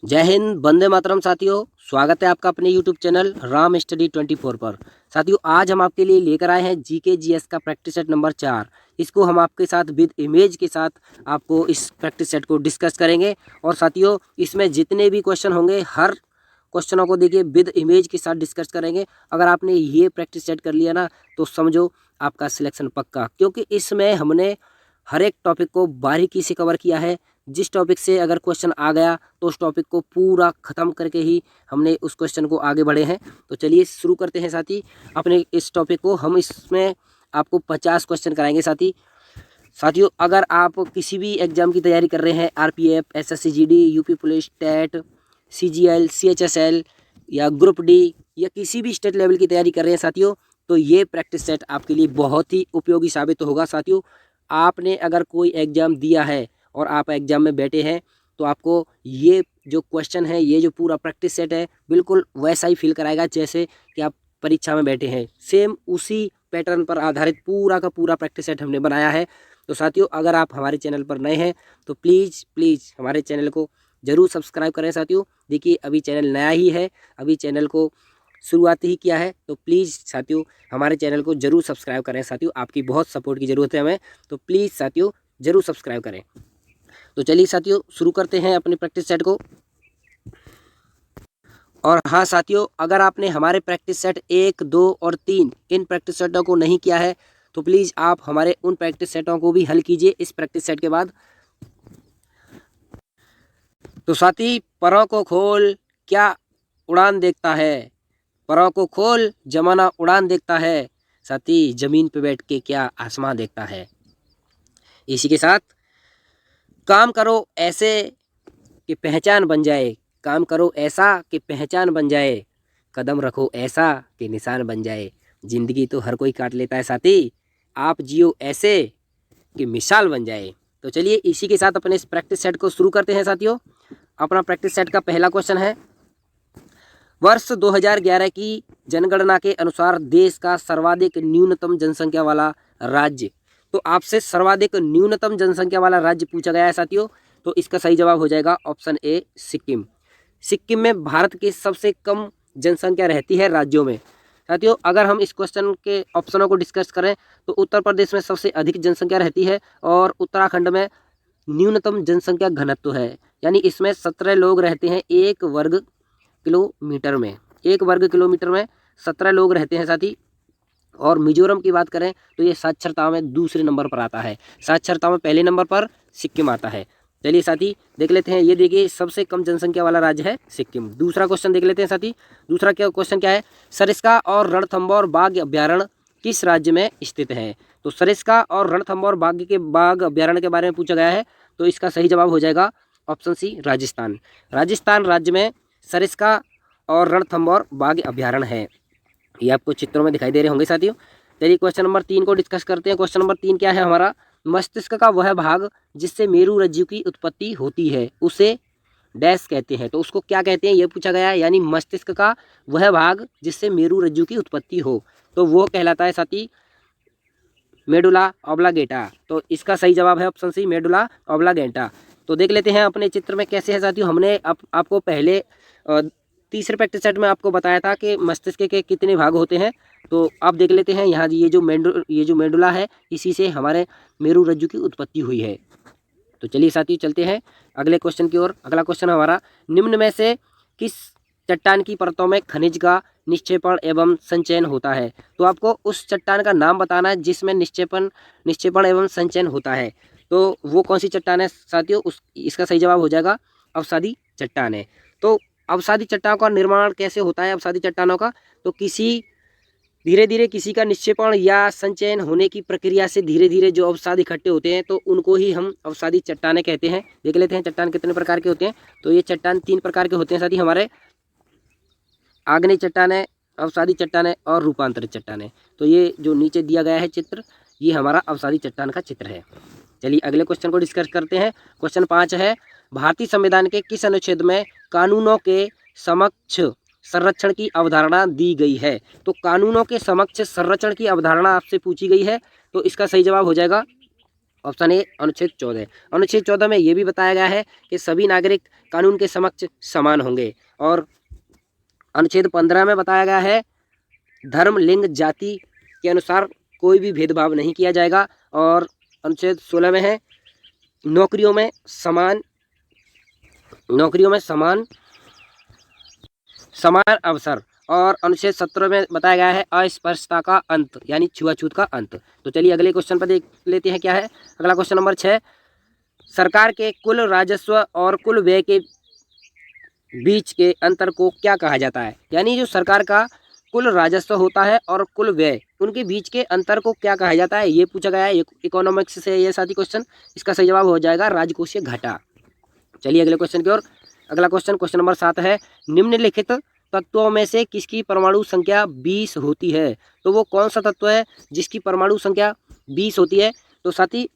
जय हिंद, वंदे मातरम साथियों। स्वागत है आपका अपने YouTube चैनल राम स्टडी 24 पर। साथियों, आज हम आपके लिए लेकर आए हैं जीके जीएस का प्रैक्टिस सेट नंबर 4। इसको हम आपके साथ विद इमेज के साथ आपको इस प्रैक्टिस सेट को डिस्कस करेंगे। और साथियों, इसमें जितने भी क्वेश्चन होंगे हर क्वेश्चनों को देखिए विद इमेज के साथ डिस्कस करेंगे। अगर आपने ये प्रैक्टिस सेट कर लिया ना तो समझो आपका सिलेक्शन पक्का, क्योंकि इसमें हमने हर एक टॉपिक को बारीकी से कवर किया है। जिस टॉपिक से अगर क्वेश्चन आ गया तो उस टॉपिक को पूरा ख़त्म करके ही हमने उस क्वेश्चन को आगे बढ़े हैं। तो चलिए शुरू करते हैं साथी अपने इस टॉपिक को। हम इसमें आपको 50 क्वेश्चन कराएंगे साथियों, अगर आप किसी भी एग्जाम की तैयारी कर रहे हैं, RPF, SSC GD, UP police, TET, CGL, CHSL या ग्रुप डी या किसी भी स्टेट लेवल की तैयारी कर रहे हैं साथियों, तो ये प्रैक्टिस सेट आपके लिए बहुत ही उपयोगी साबित होगा। साथियों, आपने अगर कोई एग्ज़ाम दिया है और आप एग्ज़ाम में बैठे हैं तो आपको ये जो क्वेश्चन है, ये जो पूरा प्रैक्टिस सेट है, बिल्कुल वैसा ही फील कराएगा जैसे कि आप परीक्षा में बैठे हैं। सेम उसी पैटर्न पर आधारित पूरा का पूरा प्रैक्टिस सेट हमने बनाया है। तो साथियों, अगर आप हमारे चैनल पर नए हैं तो प्लीज़ हमारे चैनल को ज़रूर सब्सक्राइब करें साथियों। देखिए, अभी चैनल नया ही है, अभी चैनल को शुरुआत ही किया है, तो प्लीज़ साथियों हमारे चैनल को ज़रूर सब्सक्राइब करें साथियों। आपकी बहुत सपोर्ट की ज़रूरत है हमें, तो प्लीज़ साथियों ज़रूर सब्सक्राइब करें। तो चलिए साथियों शुरू करते हैं अपने प्रैक्टिस सेट को। और हाँ साथियों, अगर आपने हमारे प्रैक्टिस सेट 1, 2 और 3 इन प्रैक्टिस सेटों को नहीं किया है तो प्लीज़ आप हमारे उन प्रैक्टिस सेटों को भी हल कीजिए इस प्रैक्टिस सेट के बाद। तो साथी, परों को खोल क्या उड़ान देखता है, परों को खोल जमाना उड़ान देखता है, साथी जमीन पे बैठ के क्या आसमां देखता है। इसी के साथ काम करो ऐसे कि पहचान बन जाए, काम करो ऐसा कि पहचान बन जाए, कदम रखो ऐसा कि निशान बन जाए। जिंदगी तो हर कोई काट लेता है साथी, आप जियो ऐसे कि मिसाल बन जाए। तो चलिए इसी के साथ अपने इस प्रैक्टिस सेट को शुरू करते हैं साथियों। अपना प्रैक्टिस सेट का पहला क्वेश्चन है, वर्ष 2011 की जनगणना के अनुसार देश का सर्वाधिक न्यूनतम जनसंख्या वाला राज्य। तो आपसे सर्वाधिक न्यूनतम जनसंख्या वाला राज्य पूछा गया है साथियों। तो इसका सही जवाब हो जाएगा ऑप्शन ए, सिक्किम। सिक्किम में भारत की सबसे कम जनसंख्या रहती है राज्यों में। साथियों, अगर हम इस क्वेश्चन के ऑप्शनों को डिस्कस करें तो उत्तर प्रदेश में सबसे अधिक जनसंख्या रहती है और उत्तराखंड में न्यूनतम जनसंख्या घनत्व है, यानी इसमें 17 लोग रहते हैं 1 वर्ग किलोमीटर में। 1 वर्ग किलोमीटर में 17 लोग रहते हैं साथी। और मिजोरम की बात करें तो ये साक्षरता में दूसरे नंबर पर आता है, साक्षरता में पहले नंबर पर सिक्किम आता है। चलिए साथी देख लेते हैं, ये देखिए सबसे कम जनसंख्या वाला राज्य है सिक्किम। दूसरा क्वेश्चन देख लेते हैं साथी। दूसरा क्या क्वेश्चन क्या है, सरिस्का और रणथंभौर बाघ अभ्यारण्य किस राज्य में स्थित है। तो सरिस्का और रणथंभौर बाघ अभ्यारण्य के बारे में पूछा गया है, तो इसका सही जवाब हो जाएगा ऑप्शन सी, राजस्थान। राजस्थान राज्य में सरिस्का और रणथंभौर बाघ अभ्यारण्य है। ये आपको चित्रों में दिखाई दे रहे होंगे साथियों। चलिए क्वेश्चन नंबर 3 को डिस्कस करते हैं। क्वेश्चन नंबर 3 क्या है हमारा, मस्तिष्क का वह भाग जिससे मेरू रज्जु की उत्पत्ति होती है उसे डैश कहते हैं। तो उसको क्या कहते हैं ये पूछा गया है, यानी मस्तिष्क का वह भाग जिससे मेरू रज्जु की उत्पत्ति हो, तो वो कहलाता है साथी मेडुला ऑब्लांगेटा। तो इसका सही जवाब है ऑप्शन सी, मेडुला ऑब्लांगेटा। तो देख लेते हैं अपने चित्र में कैसे है साथियों। हमने आपको पहले तीसरे प्रैक्टिस सेट में आपको बताया था कि मस्तिष्क के कितने भाग होते हैं। तो अब देख लेते हैं यहाँ ये जो मेडुला है, इसी से हमारे मेरू रज्जु की उत्पत्ति हुई है। तो चलिए साथियों चलते हैं अगले क्वेश्चन की ओर। अगला क्वेश्चन हमारा, निम्न में से किस चट्टान की परतों में खनिज का निक्षेपण एवं संचयन होता है। तो आपको उस चट्टान का नाम बताना है जिसमें निक्षेपण एवं संचयन होता है। तो वो कौन सी चट्टान है साथियों, इसका सही जवाब हो जाएगा अवसादी चट्टान है। तो अवसादी चट्टानों का निर्माण कैसे होता है अवसादी चट्टानों का, तो धीरे धीरे किसी का निक्षेपण या संचयन होने की प्रक्रिया से धीरे धीरे जो अवसाद इकट्ठे होते हैं तो उनको ही हम अवसादी चट्टानें कहते हैं। देख लेते हैं चट्टान कितने प्रकार के होते हैं। तो ये चट्टान 3 प्रकार के होते हैं साथी हमारे, आग्नेय चट्टानें, अवसादी चट्टानें और रूपांतरित चट्टानें। तो ये जो नीचे दिया गया है चित्र, ये हमारा अवसादी चट्टान का चित्र है। चलिए अगले क्वेश्चन को डिस्कस करते हैं। क्वेश्चन 5 है, भारतीय संविधान के किस अनुच्छेद में कानूनों के समक्ष संरक्षण की अवधारणा दी गई है। तो कानूनों के समक्ष संरक्षण की अवधारणा आपसे पूछी गई है, तो इसका सही जवाब हो जाएगा ऑप्शन ए अनुच्छेद 14। अनुच्छेद 14 में ये भी बताया गया है कि सभी नागरिक कानून के समक्ष समान होंगे। और अनुच्छेद 15 में बताया गया है धर्म, लिंग, जाति के अनुसार कोई भी भेदभाव नहीं किया जाएगा। और अनुच्छेद 16 में है नौकरियों में समान अवसर। और अनुच्छेद 17 में बताया गया है अस्पृश्यता का अंत, यानी छुआछूत का अंत। तो चलिए अगले क्वेश्चन पर देख लेते हैं क्या है। अगला क्वेश्चन नंबर 6, सरकार के कुल राजस्व और कुल व्यय के बीच के अंतर को क्या कहा जाता है? यानी जो सरकार का कुल राजस्व होता है और कुल व्यय, उनके बीच के अंतर को क्या कहा जाता है, ये पूछा गया है इकोनॉमिक्स से ये साथी क्वेश्चन। इसका सही जवाब हो जाएगा राजकोषीय घाटा। चलिए अगले क्वेश्चन की ओर। अगला क्वेश्चन नंबर 7 है, निम्नलिखित तत्वों में से किसकी परमाणु संख्या 20 होती है? तो वो कौन सा तत्व है जिसकी परमाणु संख्या 20 होती है? तो साथी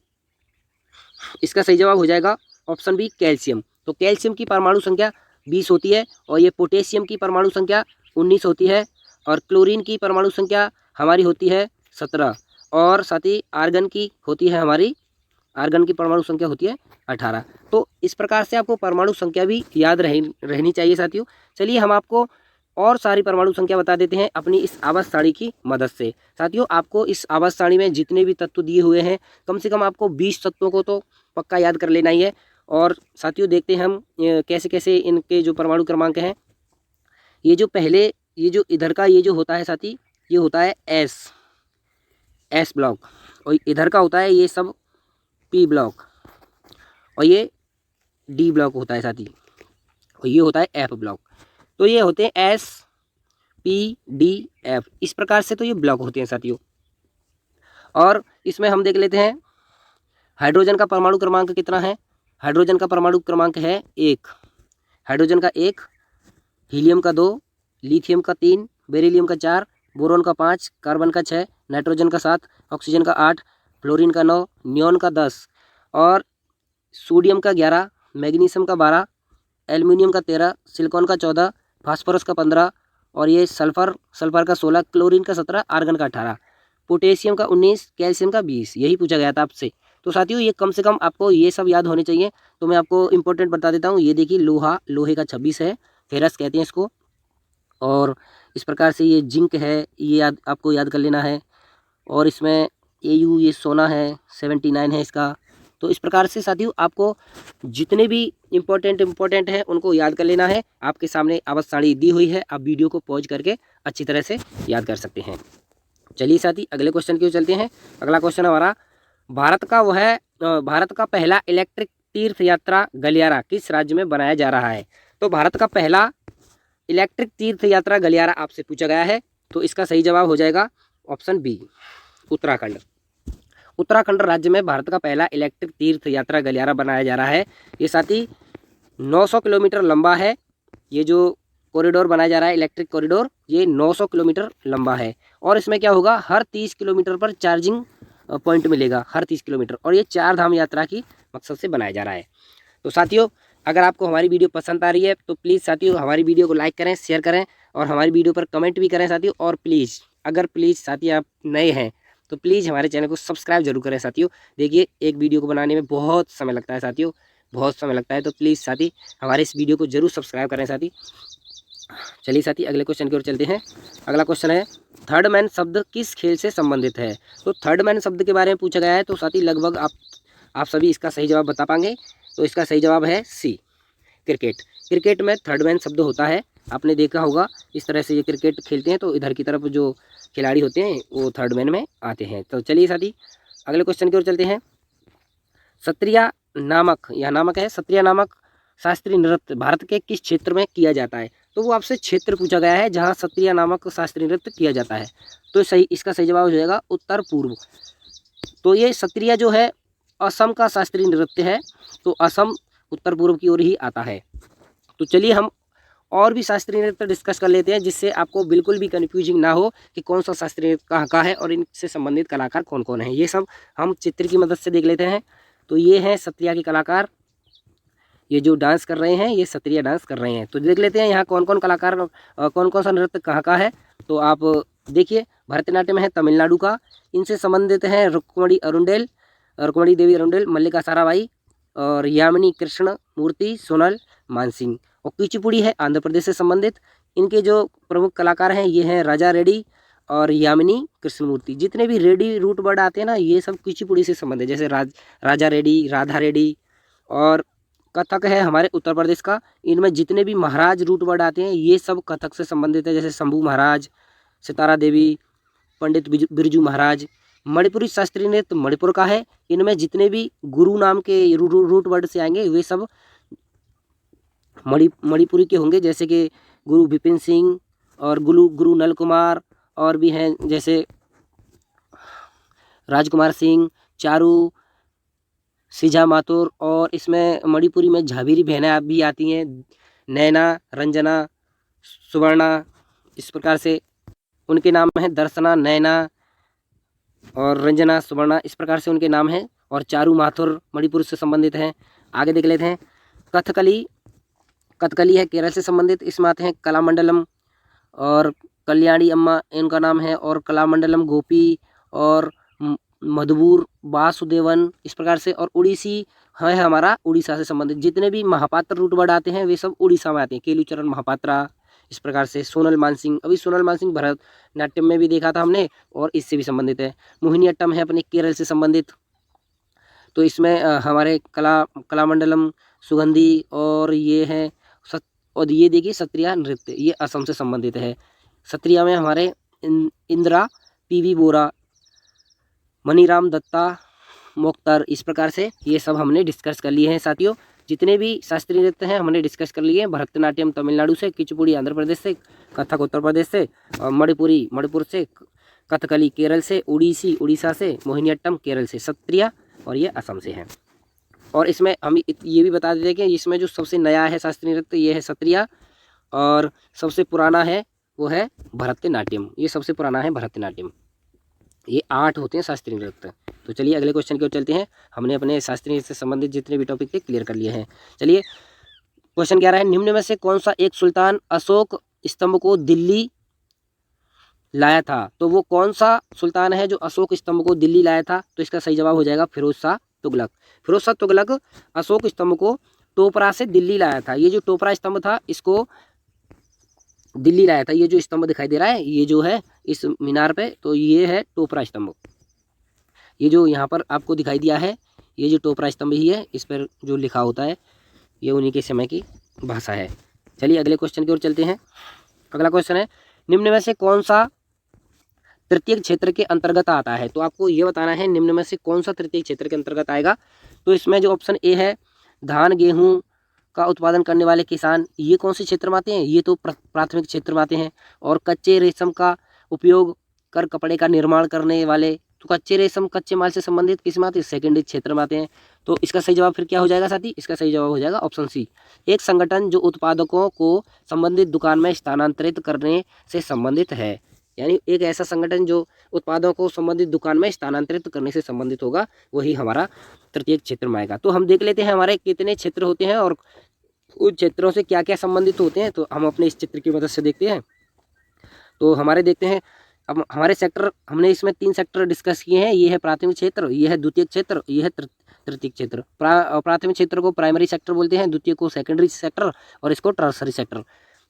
इसका सही जवाब हो जाएगा ऑप्शन बी कैल्शियम। तो कैल्शियम की परमाणु संख्या 20 होती है और ये पोटेशियम की परमाणु संख्या 19 होती है और क्लोरीन की परमाणु संख्या हमारी होती है 17 और साथ ही आर्गन की परमाणु संख्या होती है 18। तो इस प्रकार से आपको परमाणु संख्या भी याद रहनी चाहिए साथियों। चलिए हम आपको और सारी परमाणु संख्या बता देते हैं अपनी इस आवर्त सारणी की मदद से। साथियों आपको इस आवर्त सारणी में जितने भी तत्व दिए हुए हैं कम से कम आपको 20 तत्वों को तो पक्का याद कर लेना ही है। और साथियों देखते हैं हम कैसे कैसे इनके जो परमाणु क्रमांक हैं। ये जो इधर का ये जो होता है साथी, ये होता है एस ब्लॉक और इधर का होता है ये सब पी ब्लॉक और ये डी ब्लॉक होता है साथी और ये होता है एफ ब्लॉक। तो ये होते हैं एस पी डी एफ, इस प्रकार से तो ये ब्लॉक होते हैं साथियों। और इसमें हम देख लेते हैं हाइड्रोजन का परमाणु क्रमांक कितना है। हाइड्रोजन का परमाणु क्रमांक है 1, हाइड्रोजन का 1, हीलियम का 2, लिथियम का 3, बेरिलियम का 4, बोरोन का 5, कार्बन का 6, नाइट्रोजन का 7, ऑक्सीजन का 8, फ्लोरीन का 9, नियॉन का 10 और सोडियम का 11, मैग्नीशियम का 12, एल्युमिनियम का 13, सिलिकॉन का 14, फास्फोरस का 15 और ये सल्फर का 16, क्लोरीन का 17, आर्गन का 18, पोटेशियम का 19, कैल्शियम का 20। यही पूछा गया था आपसे। तो साथियों ये कम से कम आपको ये सब याद होने चाहिए। तो मैं आपको इंपॉर्टेंट बता देता हूँ। ये देखिए लोहे का 26 है, फेरस कहते हैं इसको। और इस प्रकार से ये जिंक है, ये आपको याद कर लेना है। और इसमें AU ये सोना है, 79 है इसका। तो इस प्रकार से साथियों आपको जितने भी इम्पोर्टेंट हैं उनको याद कर लेना है। आपके सामने आवर्त सारणी दी हुई है, आप वीडियो को पॉज करके अच्छी तरह से याद कर सकते हैं। चलिए साथी अगले क्वेश्चन की ओर चलते हैं। अगला क्वेश्चन हमारा, भारत का पहला इलेक्ट्रिक तीर्थ यात्रा गलियारा किस राज्य में बनाया जा रहा है? तो भारत का पहला इलेक्ट्रिक तीर्थ यात्रा गलियारा आपसे पूछा गया है। तो इसका सही जवाब हो जाएगा ऑप्शन बी उत्तराखंड। उत्तराखंड राज्य में भारत का पहला इलेक्ट्रिक तीर्थ यात्रा गलियारा बनाया जा रहा है। ये साथी 900 किलोमीटर लंबा है। ये जो कॉरिडोर बनाया जा रहा है इलेक्ट्रिक कॉरिडोर, ये 900 किलोमीटर लंबा है। और इसमें क्या होगा, हर 30 किलोमीटर पर चार्जिंग पॉइंट मिलेगा, हर 30 किलोमीटर। और ये 4 धाम यात्रा की मकसद से बनाया जा रहा है। तो साथियों अगर आपको हमारी वीडियो पसंद आ रही है तो प्लीज़ साथियों हमारी वीडियो को लाइक करें, शेयर करें और हमारी वीडियो पर कमेंट भी करें साथियों। और प्लीज़ साथियों आप नए हैं तो प्लीज़ हमारे चैनल को सब्सक्राइब जरूर करें साथियों। देखिए एक वीडियो को बनाने में बहुत समय लगता है साथियों, बहुत समय लगता है। तो प्लीज़ साथी हमारे इस वीडियो को जरूर सब्सक्राइब करें साथी। चलिए साथी अगले क्वेश्चन की ओर चलते हैं। अगला क्वेश्चन है, थर्ड मैन शब्द किस खेल से संबंधित है? तो थर्ड मैन शब्द के बारे में पूछा गया है। तो साथी लगभग आप सभी इसका सही जवाब बता पाएंगे। तो इसका सही जवाब है सी क्रिकेट। क्रिकेट में थर्ड मैन शब्द होता है, आपने देखा होगा इस तरह से ये क्रिकेट खेलते हैं तो इधर की तरफ जो खिलाड़ी होते हैं वो थर्ड मैन में आते हैं। तो चलिए साथी अगले क्वेश्चन की ओर चलते हैं। सत्रिया नामक शास्त्रीय नृत्य भारत के किस क्षेत्र में किया जाता है? तो वो आपसे क्षेत्र पूछा गया है जहाँ सत्रिया नामक शास्त्रीय नृत्य किया जाता है। तो इसका सही जवाब हो जाएगा उत्तर पूर्व। तो ये सत्रिया जो है असम का शास्त्रीय नृत्य है। तो असम उत्तर पूर्व की ओर ही आता है। तो चलिए हम और भी शास्त्रीय नृत्य डिस्कस कर लेते हैं जिससे आपको बिल्कुल भी कन्फ्यूजिंग ना हो कि कौन सा शास्त्रीय नृत्य कहाँ का है और इनसे संबंधित कलाकार कौन कौन है। ये सब हम चित्र की मदद से देख लेते हैं। तो ये हैं सत्रिया के कलाकार, ये जो डांस कर रहे हैं ये सत्रिया डांस कर रहे हैं। तो देख लेते हैं यहाँ कौन कौन कलाकार कौन कौन सा नृत्य कहाँ का है। तो आप देखिए भरतनाट्यम है तमिलनाडु का, इनसे संबंधित हैं रुक्मणी अरुंडेल, रुक्मणी देवी अरुंडेल, मल्लिका साराभाई और यामिनी कृष्ण मूर्ति, सोनल मानसिंह। और कुचिपुड़ी है आंध्र प्रदेश से संबंधित। इनके जो प्रमुख कलाकार हैं ये हैं राजा रेड्डी और यामिनी कृष्णमूर्ति। जितने भी रेड्डी रूट वर्ड आते हैं ना, ये सब कुचिपुड़ी से संबंधित, जैसे राजा रेड्डी, राधा रेड्डी। और कथक है हमारे उत्तर प्रदेश का। इनमें जितने भी महाराज रूट वर्ड आते हैं ये सब कथक से संबंधित है, जैसे शंभू महाराज, सितारा देवी, पंडित बिरजू महाराज। मणिपुरी शास्त्रीय नृत्य मणिपुर का है। इनमें जितने भी गुरु नाम के रूट वर्ड से आएंगे वे सब मणिपुरी के होंगे, जैसे कि गुरु विपिन सिंह और गुरु नल कुमार, और भी हैं जैसे राजकुमार सिंह, चारू, सिझा माथुर। और इसमें मणिपुरी में झाबीरी बहनें भी आती हैं, नैना, रंजना, सुवर्णा। इस प्रकार से उनके नाम हैं, दर्शना, नैना और रंजना, सुवर्णा, इस प्रकार से उनके नाम हैं। और चारू माथुर मणिपुर से संबंधित हैं। आगे देख लेते हैं। कथकली है केरल से संबंधित। इसमें आते हैं कलामंडलम और कल्याणी अम्मा, इनका नाम है। और कलामंडलम गोपी और मधुबूर, वासुदेवन, इस प्रकार से। और उड़ीसी है हमारा उड़ीसा से संबंधित। जितने भी महापात्र रूट वर्ड आते हैं वे सब उड़ीसा में आते हैं। केलुचरण महापात्रा, इस प्रकार से। सोनल मानसिंह, अभी सोनल मानसिंह भरतनाट्यम में भी देखा था हमने और इससे भी संबंधित है। मोहिनीअट्टम है अपने केरल से संबंधित। तो इसमें हमारे कलामंडलम, सुगंधी और ये है और ये देखिए सत्रिया नृत्य, ये असम से संबंधित है। सत्रिया में हमारे इंदिरा, पीवी बोरा, मनीराम दत्ता, मोख्तर, इस प्रकार से ये सब हमने डिस्कस कर लिए हैं साथियों। जितने भी शास्त्रीय नृत्य हैं हमने डिस्कस कर लिए हैं। भरतनाट्यम तमिलनाडु से, कुचिपुड़ी आंध्र प्रदेश से, कथक उत्तर प्रदेश से, और मणिपुर से, कथकली केरल से, उड़ीसी उड़ीसा से, मोहिनीअट्टम केरल से, सत्रिया और ये असम से हैं। और इसमें हम ये भी बता देते हैं कि इसमें जो सबसे नया है शास्त्रीय नृत्य ये है सत्रिया, और सबसे पुराना है वो है भरतनाट्यम। ये सबसे पुराना है भरतनाट्यम। ये 8 होते हैं शास्त्रीय नृत्य। तो चलिए अगले क्वेश्चन की ओर चलते हैं। हमने अपने शास्त्रीय नृत्य से संबंधित जितने भी टॉपिक थे क्लियर कर लिए हैं। चलिए क्वेश्चन 11 है, निम्न में से कौन सा एक सुल्तान अशोक स्तंभ को दिल्ली लाया था? तो वो कौन सा सुल्तान है जो अशोक स्तंभ को दिल्ली लाया था? तो इसका सही जवाब हो जाएगा फिरोज शाह तुगलक। फिरोज शाह तुगलक अशोक स्तंभ को टोपरा से दिल्ली लाया था। ये जो टोपरा स्तंभ था इसको दिल्ली लाया था। ये जो स्तंभ दिखाई दे रहा है ये जो है इस मीनार पे, तो ये है टोपरा स्तंभ। ये जो यहाँ पर आपको दिखाई दिया है ये जो टोपरा स्तंभ ही है, इस पर जो लिखा होता है ये उन्हीं के समय की भाषा है। चलिए अगले क्वेश्चन की ओर चलते हैं। अगला क्वेश्चन है, निम्न में से कौन सा तृतीय क्षेत्र के अंतर्गत आता है? तो आपको ये बताना है निम्न में से कौन सा तृतीय क्षेत्र के अंतर्गत आएगा। तो इसमें जो ऑप्शन ए है, धान गेहूँ का उत्पादन करने वाले किसान, ये कौन से क्षेत्र में आते हैं? ये तो प्राथमिक क्षेत्र में आते हैं। और कच्चे रेशम का उपयोग कर कपड़े का निर्माण करने वाले, तो कच्चे रेशम कच्चे माल से संबंधित किस में आते हैं? सेकेंडरी क्षेत्र में आते हैं। तो इसका सही जवाब फिर क्या हो जाएगा साथी? इसका सही जवाब हो जाएगा ऑप्शन सी, एक संगठन जो उत्पादकों को संबंधित दुकान में स्थानांतरित करने से संबंधित है। यानी एक ऐसा संगठन जो उत्पादों को संबंधित दुकान में स्थानांतरित करने से संबंधित होगा, वही हमारा तृतीय क्षेत्र में आएगा। तो हम देख लेते हैं हमारे कितने क्षेत्र होते हैं और उन क्षेत्रों से क्या क्या संबंधित होते हैं। तो हम अपने इस चित्र की मदद से देखते हैं। तो हमारे देखते हैं अब हमारे सेक्टर, हमने इसमें 3 सेक्टर डिस्कस किए हैं। ये है प्राथमिक क्षेत्र, ये है द्वितीय क्षेत्र, ये है तृतीय क्षेत्र। प्राथमिक क्षेत्र को प्राइमरी सेक्टर बोलते हैं, द्वितीय को सेकेंडरी सेक्टर और इसको टर्सरी सेक्टर,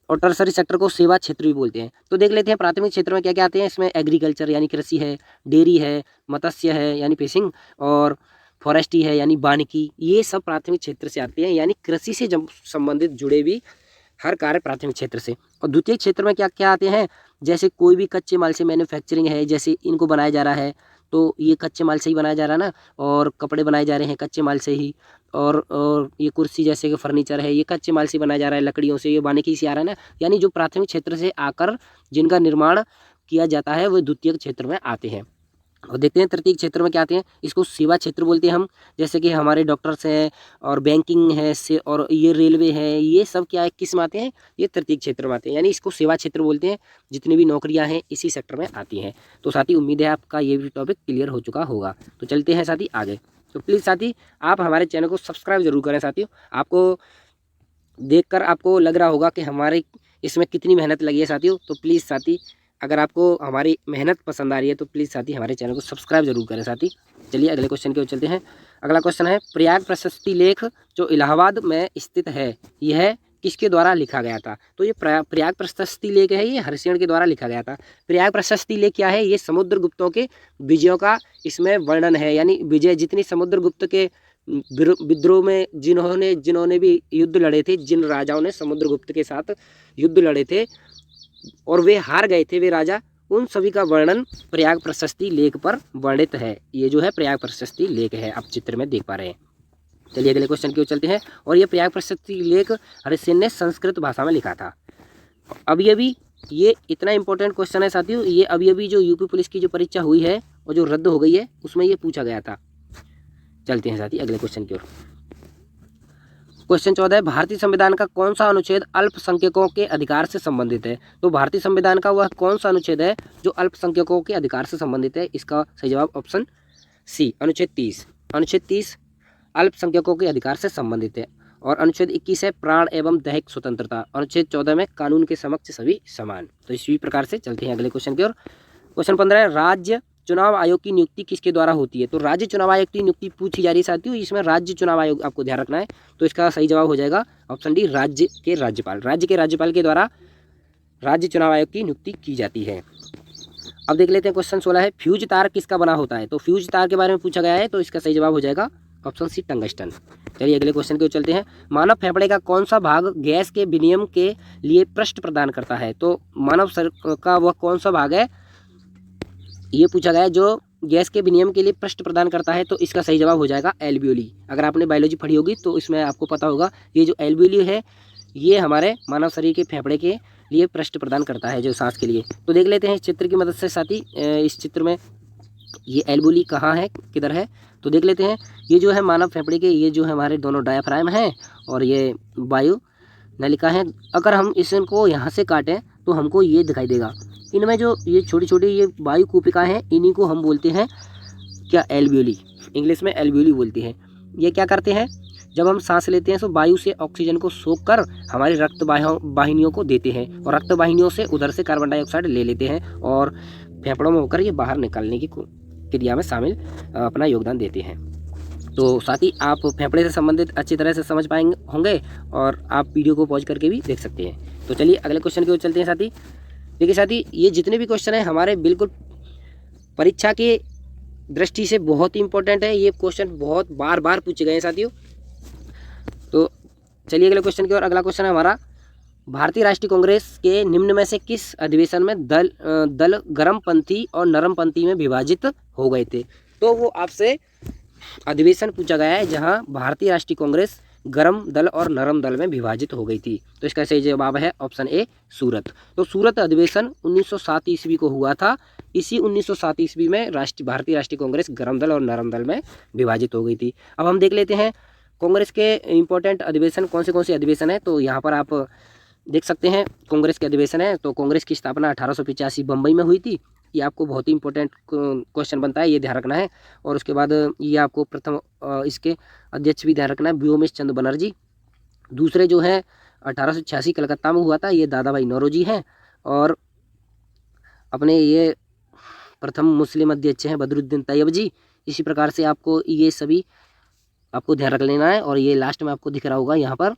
और टर्सरी सेक्टर को सेवा क्षेत्र भी बोलते हैं। तो देख लेते हैं प्राथमिक क्षेत्र में क्या क्या आते हैं। इसमें एग्रीकल्चर यानी कृषि है, डेयरी है, मत्स्य है यानी फिशिंग, और फॉरेस्ट्री है यानी वानिकी, ये सब प्राथमिक क्षेत्र से आते हैं। यानी कृषि से संबंधित जुड़े भी हर कार्य प्राथमिक क्षेत्र से। और द्वितीय क्षेत्र में क्या क्या आते हैं, जैसे कोई भी कच्चे माल से मैन्युफैक्चरिंग है, जैसे इनको बनाया जा रहा है तो ये कच्चे माल से ही बनाया जा रहा है ना, और कपड़े बनाए जा रहे हैं कच्चे माल से ही, और ये कुर्सी जैसे कि फर्नीचर है ये कच्चे माल से बनाया जा रहा है, लकड़ियों से, ये वानिकी से आ रहा है ना। यानी जो प्राथमिक क्षेत्र से आकर जिनका निर्माण किया जाता है वो द्वितीय क्षेत्र में आते हैं। और देखते हैं तृतीय क्षेत्र में क्या आते हैं। इसको सेवा क्षेत्र बोलते हैं हम, जैसे कि हमारे डॉक्टर्स हैं और बैंकिंग है से, और ये रेलवे है, ये सब क्या है किस में आते हैं? ये तृतीय क्षेत्र में आते हैं। यानी इसको सेवा क्षेत्र बोलते हैं। जितनी भी नौकरियां हैं इसी सेक्टर में आती हैं। तो साथी उम्मीद है आपका ये भी टॉपिक क्लियर हो चुका होगा। तो चलते हैं साथी आगे। तो प्लीज़ साथी आप हमारे चैनल को सब्सक्राइब जरूर करें। साथियों आपको देखकर आपको लग रहा होगा कि हमारे इसमें कितनी मेहनत लगी है साथियों। तो प्लीज़ साथी अगर आपको हमारी मेहनत पसंद आ रही है तो प्लीज़ साथी हमारे चैनल को सब्सक्राइब जरूर करें साथी। चलिए अगले क्वेश्चन की ओर चलते हैं। अगला क्वेश्चन है, प्रयाग प्रशस्ति लेख जो इलाहाबाद में स्थित है यह किसके द्वारा लिखा गया था? तो ये प्रयाग प्रशस्ति लेख है, ये हरिशेन के द्वारा लिखा गया था। प्रयाग प्रशस्ति लेख क्या है? ये समुद्रगुप्तों के विजयों का इसमें वर्णन है, यानी विजय जितनी समुद्रगुप्त के विद्रोह में जिन्होंने भी युद्ध लड़े थे, जिन राजाओं ने समुद्रगुप्त के साथ युद्ध लड़े थे और वे हार गए थे वे राजा, उन सभी का वर्णन प्रयाग प्रशस्ति लेख पर वर्णित है। ये जो है प्रयाग प्रशस्ति लेख है, आप चित्र में देख पा रहे हैं। चलिए अगले क्वेश्चन की ओर चलते हैं। और ये प्रयाग प्रशस्ति लेख हरिसेन ने संस्कृत भाषा में लिखा था। अभी अभी ये इतना इंपॉर्टेंट क्वेश्चन है साथियों, ये अभी अभी जो यूपी पुलिस की जो परीक्षा हुई है और जो रद्द हो गई है उसमें ये पूछा गया था। चलते हैं साथी अगले क्वेश्चन की ओर। क्वेश्चन 14 है, भारतीय संविधान का कौन सा अनुच्छेद अल्पसंख्यकों के अधिकार से संबंधित है? तो भारतीय संविधान का वह कौन सा अनुच्छेद है जो अल्पसंख्यकों के अधिकार से संबंधित है? इसका सही जवाब ऑप्शन सी, अनुच्छेद 30। अनुच्छेद 30 अल्पसंख्यकों के अधिकार से संबंधित है। और अनुच्छेद 21 है प्राण एवं दैहिक स्वतंत्रता। अनुच्छेद 14 में कानून के समक्ष सभी समान। तो इसी प्रकार से चलते हैं अगले क्वेश्चन की ओर। क्वेश्चन 15 है, राज्य चुनाव आयोग की नियुक्ति किसके द्वारा होती है? तो राज्य चुनाव आयोग की नियुक्ति पूछी जा रही है साथियों, इसमें राज्य चुनाव आयोग आपको ध्यान रखना है। तो इसका सही जवाब हो जाएगा ऑप्शन डी, राज्य के राज्यपाल। राज्य के राज्यपाल के द्वारा राज्य चुनाव आयोग की नियुक्ति की जाती है। अब देख लेते हैं क्वेश्चन 16 है, फ्यूज तार किसका बना होता है? तो फ्यूज तार के बारे में पूछा गया है, तो इसका सही जवाब हो जाएगा ऑप्शन सी, टंगस्टन। चलिए अगले क्वेश्चन की ओर चलते हैं। मानव फेफड़े का कौन सा भाग गैस के विनिमय के लिए पृष्ठ प्रदान करता है? तो मानव शरीर का वह कौन सा भाग है, ये पूछा गया है, जो गैस के विनिमय के लिए पृष्ठ प्रदान करता है। तो इसका सही जवाब हो जाएगा एल्वियोली। अगर आपने बायोलॉजी पढ़ी होगी तो इसमें आपको पता होगा, ये जो एल्वियोली है ये हमारे मानव शरीर के फेफड़े के लिए पृष्ठ प्रदान करता है, जो सांस के लिए। तो देख लेते हैं इस चित्र की मदद से साथी, इस चित्र में ये एल्वियोली कहाँ है, किधर है, तो देख लेते हैं। ये जो है मानव फेफड़े के, ये जो है हमारे दोनों डायाफ्राम हैं और ये वायु नलिका है। अगर हम इसको यहाँ से काटें तो हमको ये दिखाई देगा। इनमें जो ये छोटी छोटी ये वायु कूपिकाएँ हैं, इन्हीं को हम बोलते हैं क्या, एल्वियोली। इंग्लिश में एल्वियोली बोलती हैं। ये क्या करते हैं, जब हम सांस लेते हैं तो वायु से ऑक्सीजन को सोख कर हमारी रक्त वाहिनियों को देते हैं और रक्त वाहिनियों से उधर से कार्बन डाइऑक्साइड ले लेते हैं और फेफड़ों में होकर ये बाहर निकालने की क्रिया में शामिल अपना योगदान देते हैं। तो साथ ही आप फेफड़े से संबंधित अच्छी तरह से समझ पाएंगे होंगे और आप वीडियो को पॉज करके भी देख सकते हैं। तो चलिए अगले क्वेश्चन की ओर चलते हैं साथी। देखिए साथी, ये जितने भी क्वेश्चन हैं हमारे बिल्कुल परीक्षा के दृष्टि से बहुत ही इंपॉर्टेंट है। ये क्वेश्चन बहुत बार बार पूछे गए हैं साथियों। तो चलिए अगले क्वेश्चन की ओर। अगला क्वेश्चन है हमारा, भारतीय राष्ट्रीय कांग्रेस के निम्न में से किस अधिवेशन में दल गर्मपंथी और नरमपंथी में विभाजित हो गए थे? तो वो आपसे अधिवेशन पूछा गया है जहां भारतीय राष्ट्रीय कांग्रेस गर्म दल और नरम दल में विभाजित हो गई थी। तो इसका सही जवाब है ऑप्शन ए, सूरत। तो सूरत अधिवेशन 1907 ईस्वी को हुआ था। इसी 1907 ईस्वी में भारतीय राष्ट्रीय कांग्रेस गर्म दल और नरम दल में विभाजित हो गई थी। अब हम देख लेते हैं कांग्रेस के इंपॉर्टेंट अधिवेशन कौन से अधिवेशन है। तो यहाँ पर आप देख सकते हैं कांग्रेस के अधिवेशन है। तो कांग्रेस की स्थापना 1885 बम्बई में हुई थी। ये आपको बहुत ही इंपॉर्टेंट क्वेश्चन बनता है, ये ध्यान रखना है। और उसके बाद ये आपको प्रथम इसके अध्यक्ष भी ध्यान रखना है, व्योमेश चंद्र बनर्जी। दूसरे जो है 1886 कलकत्ता में हुआ था, ये दादा भाई नौरोजी हैं। और अपने ये प्रथम मुस्लिम अध्यक्ष हैं बदरुद्दीन तैयब जी। इसी प्रकार से आपको ये सभी आपको ध्यान रख लेना है। और ये लास्ट में आपको दिख रहा होगा यहाँ पर,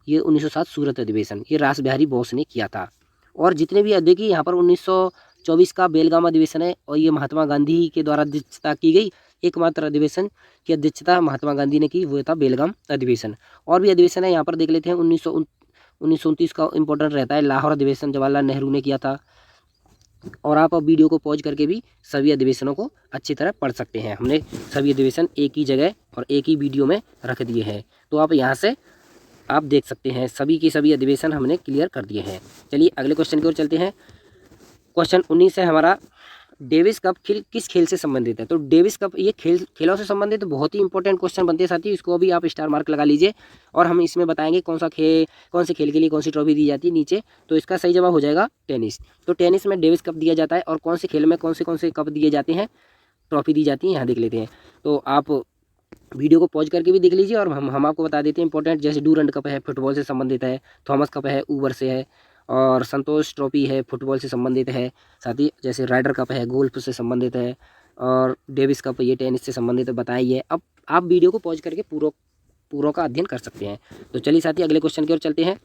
ये 1907 सूरत अधिवेशन, ये रास बिहारी बोस ने किया था। और जितने भी देखिए यहाँ पर 1924 का बेलगाम अधिवेशन है और ये महात्मा गांधी के द्वारा अध्यक्षता की गई एकमात्र अधिवेशन की अध्यक्षता महात्मा गांधी ने की, वो था बेलगाम अधिवेशन। और भी अधिवेशन है यहाँ पर देख लेते हैं। 1929 का इंपॉर्टेंट रहता है, लाहौर अधिवेशन जवाहरलाल नेहरू ने किया था। और आप अब वीडियो को पॉज करके भी सभी अधिवेशनों को अच्छी तरह पढ़ सकते हैं। हमने सभी अधिवेशन एक ही जगह और एक ही वीडियो में रख दिए हैं, तो आप यहाँ से आप देख सकते हैं सभी की सभी अधिवेशन हमने क्लियर कर दिए हैं। चलिए अगले क्वेश्चन की ओर चलते हैं। क्वेश्चन 19 है हमारा, डेविस कप किस खेल से संबंधित है? तो डेविस कप ये खेलों से संबंधित बहुत ही इंपॉर्टेंट क्वेश्चन बनते हैं साथी। इसको अभी आप स्टार मार्क लगा लीजिए और हम इसमें बताएंगे कौन से खेल के लिए कौन सी ट्रॉफी दी जाती है नीचे। तो इसका सही जवाब हो जाएगा टेनिस। तो टेनिस में डेविस कप दिया जाता है। और कौन से खेल में कौन से कप दिए जाते हैं, ट्रॉफी दी जाती है, यहाँ देख लेते हैं। तो आप वीडियो को पॉज करके भी देख लीजिए और हम आपको बता देते हैं इंपॉर्टेंट, जैसे डूरंड कप है, फुटबॉल से संबंधित है, थॉमस कप है, ऊबर से है, और संतोष ट्रॉफी है, फुटबॉल से संबंधित है। साथ ही जैसे राइडर कप है, गोल्फ से संबंधित है, और डेविस कप ये टेनिस से संबंधित है, बताइए। अब आप वीडियो को पॉज करके पूरों का अध्ययन कर सकते हैं। तो चलिए साथी अगले क्वेश्चन की ओर चलते हैं।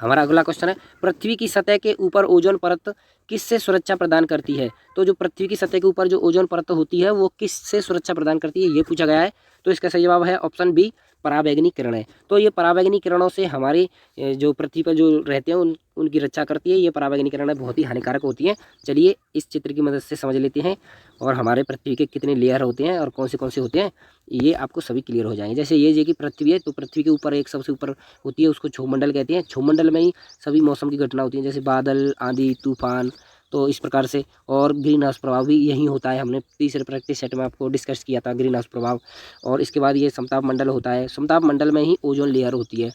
हमारा अगला क्वेश्चन है, पृथ्वी की सतह के ऊपर ओजोन परत किससे सुरक्षा प्रदान करती है? तो जो पृथ्वी की सतह के ऊपर जो ओजोन परत होती है वो किससे सुरक्षा प्रदान करती है, ये पूछा गया है। तो इसका सही जवाब है ऑप्शन बी, पराबैंगनी किरणें। तो ये पराबैंगनी किरणों से हमारे जो पृथ्वी पर जो रहते हैं उनकी रक्षा करती है। ये पराबैंगनी किरणें बहुत ही हानिकारक होती हैं। चलिए इस चित्र की मदद से समझ लेते हैं, और हमारे पृथ्वी के कितने लेयर होते हैं और कौन से होते हैं ये आपको सभी क्लियर हो जाएंगे। जैसे ये कि पृथ्वी है, तो पृथ्वी के ऊपर एक सबसे ऊपर होती है, उसको क्षोमंडल कहते हैं। क्षोमंडल में ही सभी मौसम की घटना होती हैं, जैसे बादल, आंधी, तूफान, तो इस प्रकार से। और ग्रीन हाउस प्रभाव भी यही होता है। हमने तीसरे प्रैक्टिस सेट में आपको डिस्कस किया था ग्रीन हाउस प्रभाव। और इसके बाद ये समताप मंडल होता है। समताप मंडल में ही ओजोन लेयर होती है,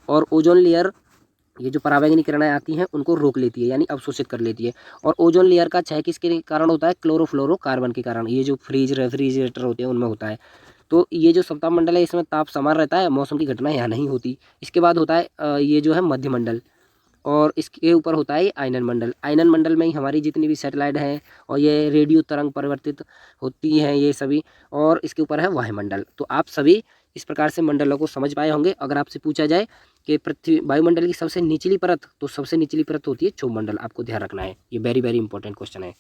और ओजोन लेयर ये जो पराबैंगनी किरणें आती हैं उनको रोक लेती है, यानी अवशोषित कर लेती है। और ओजोन लेयर का क्षय किसके कारण होता है? क्लोरोफ्लोरोकार्बन के कारण। ये जो फ्रिज रेफ्रिजरेटर होते हैं उनमें होता है। तो ये जो समताप मंडल है इसमें ताप समान रहता है, मौसम की घटना यहाँ नहीं होती। इसके बाद होता है ये जो है मध्य मंडल, और इसके ऊपर होता है आयनन मंडल। आयनन मंडल में ही हमारी जितनी भी सैटेलाइट हैं और ये रेडियो तरंग परिवर्तित होती हैं ये सभी, और इसके ऊपर है वायुमंडल। तो आप सभी इस प्रकार से मंडलों को समझ पाए होंगे। अगर आपसे पूछा जाए कि पृथ्वी वायुमंडल की सबसे निचली परत, तो सबसे निचली परत होती है क्षोभमंडल। आपको ध्यान रखना है, ये वेरी वेरी इंपॉर्टेंट क्वेश्चन है।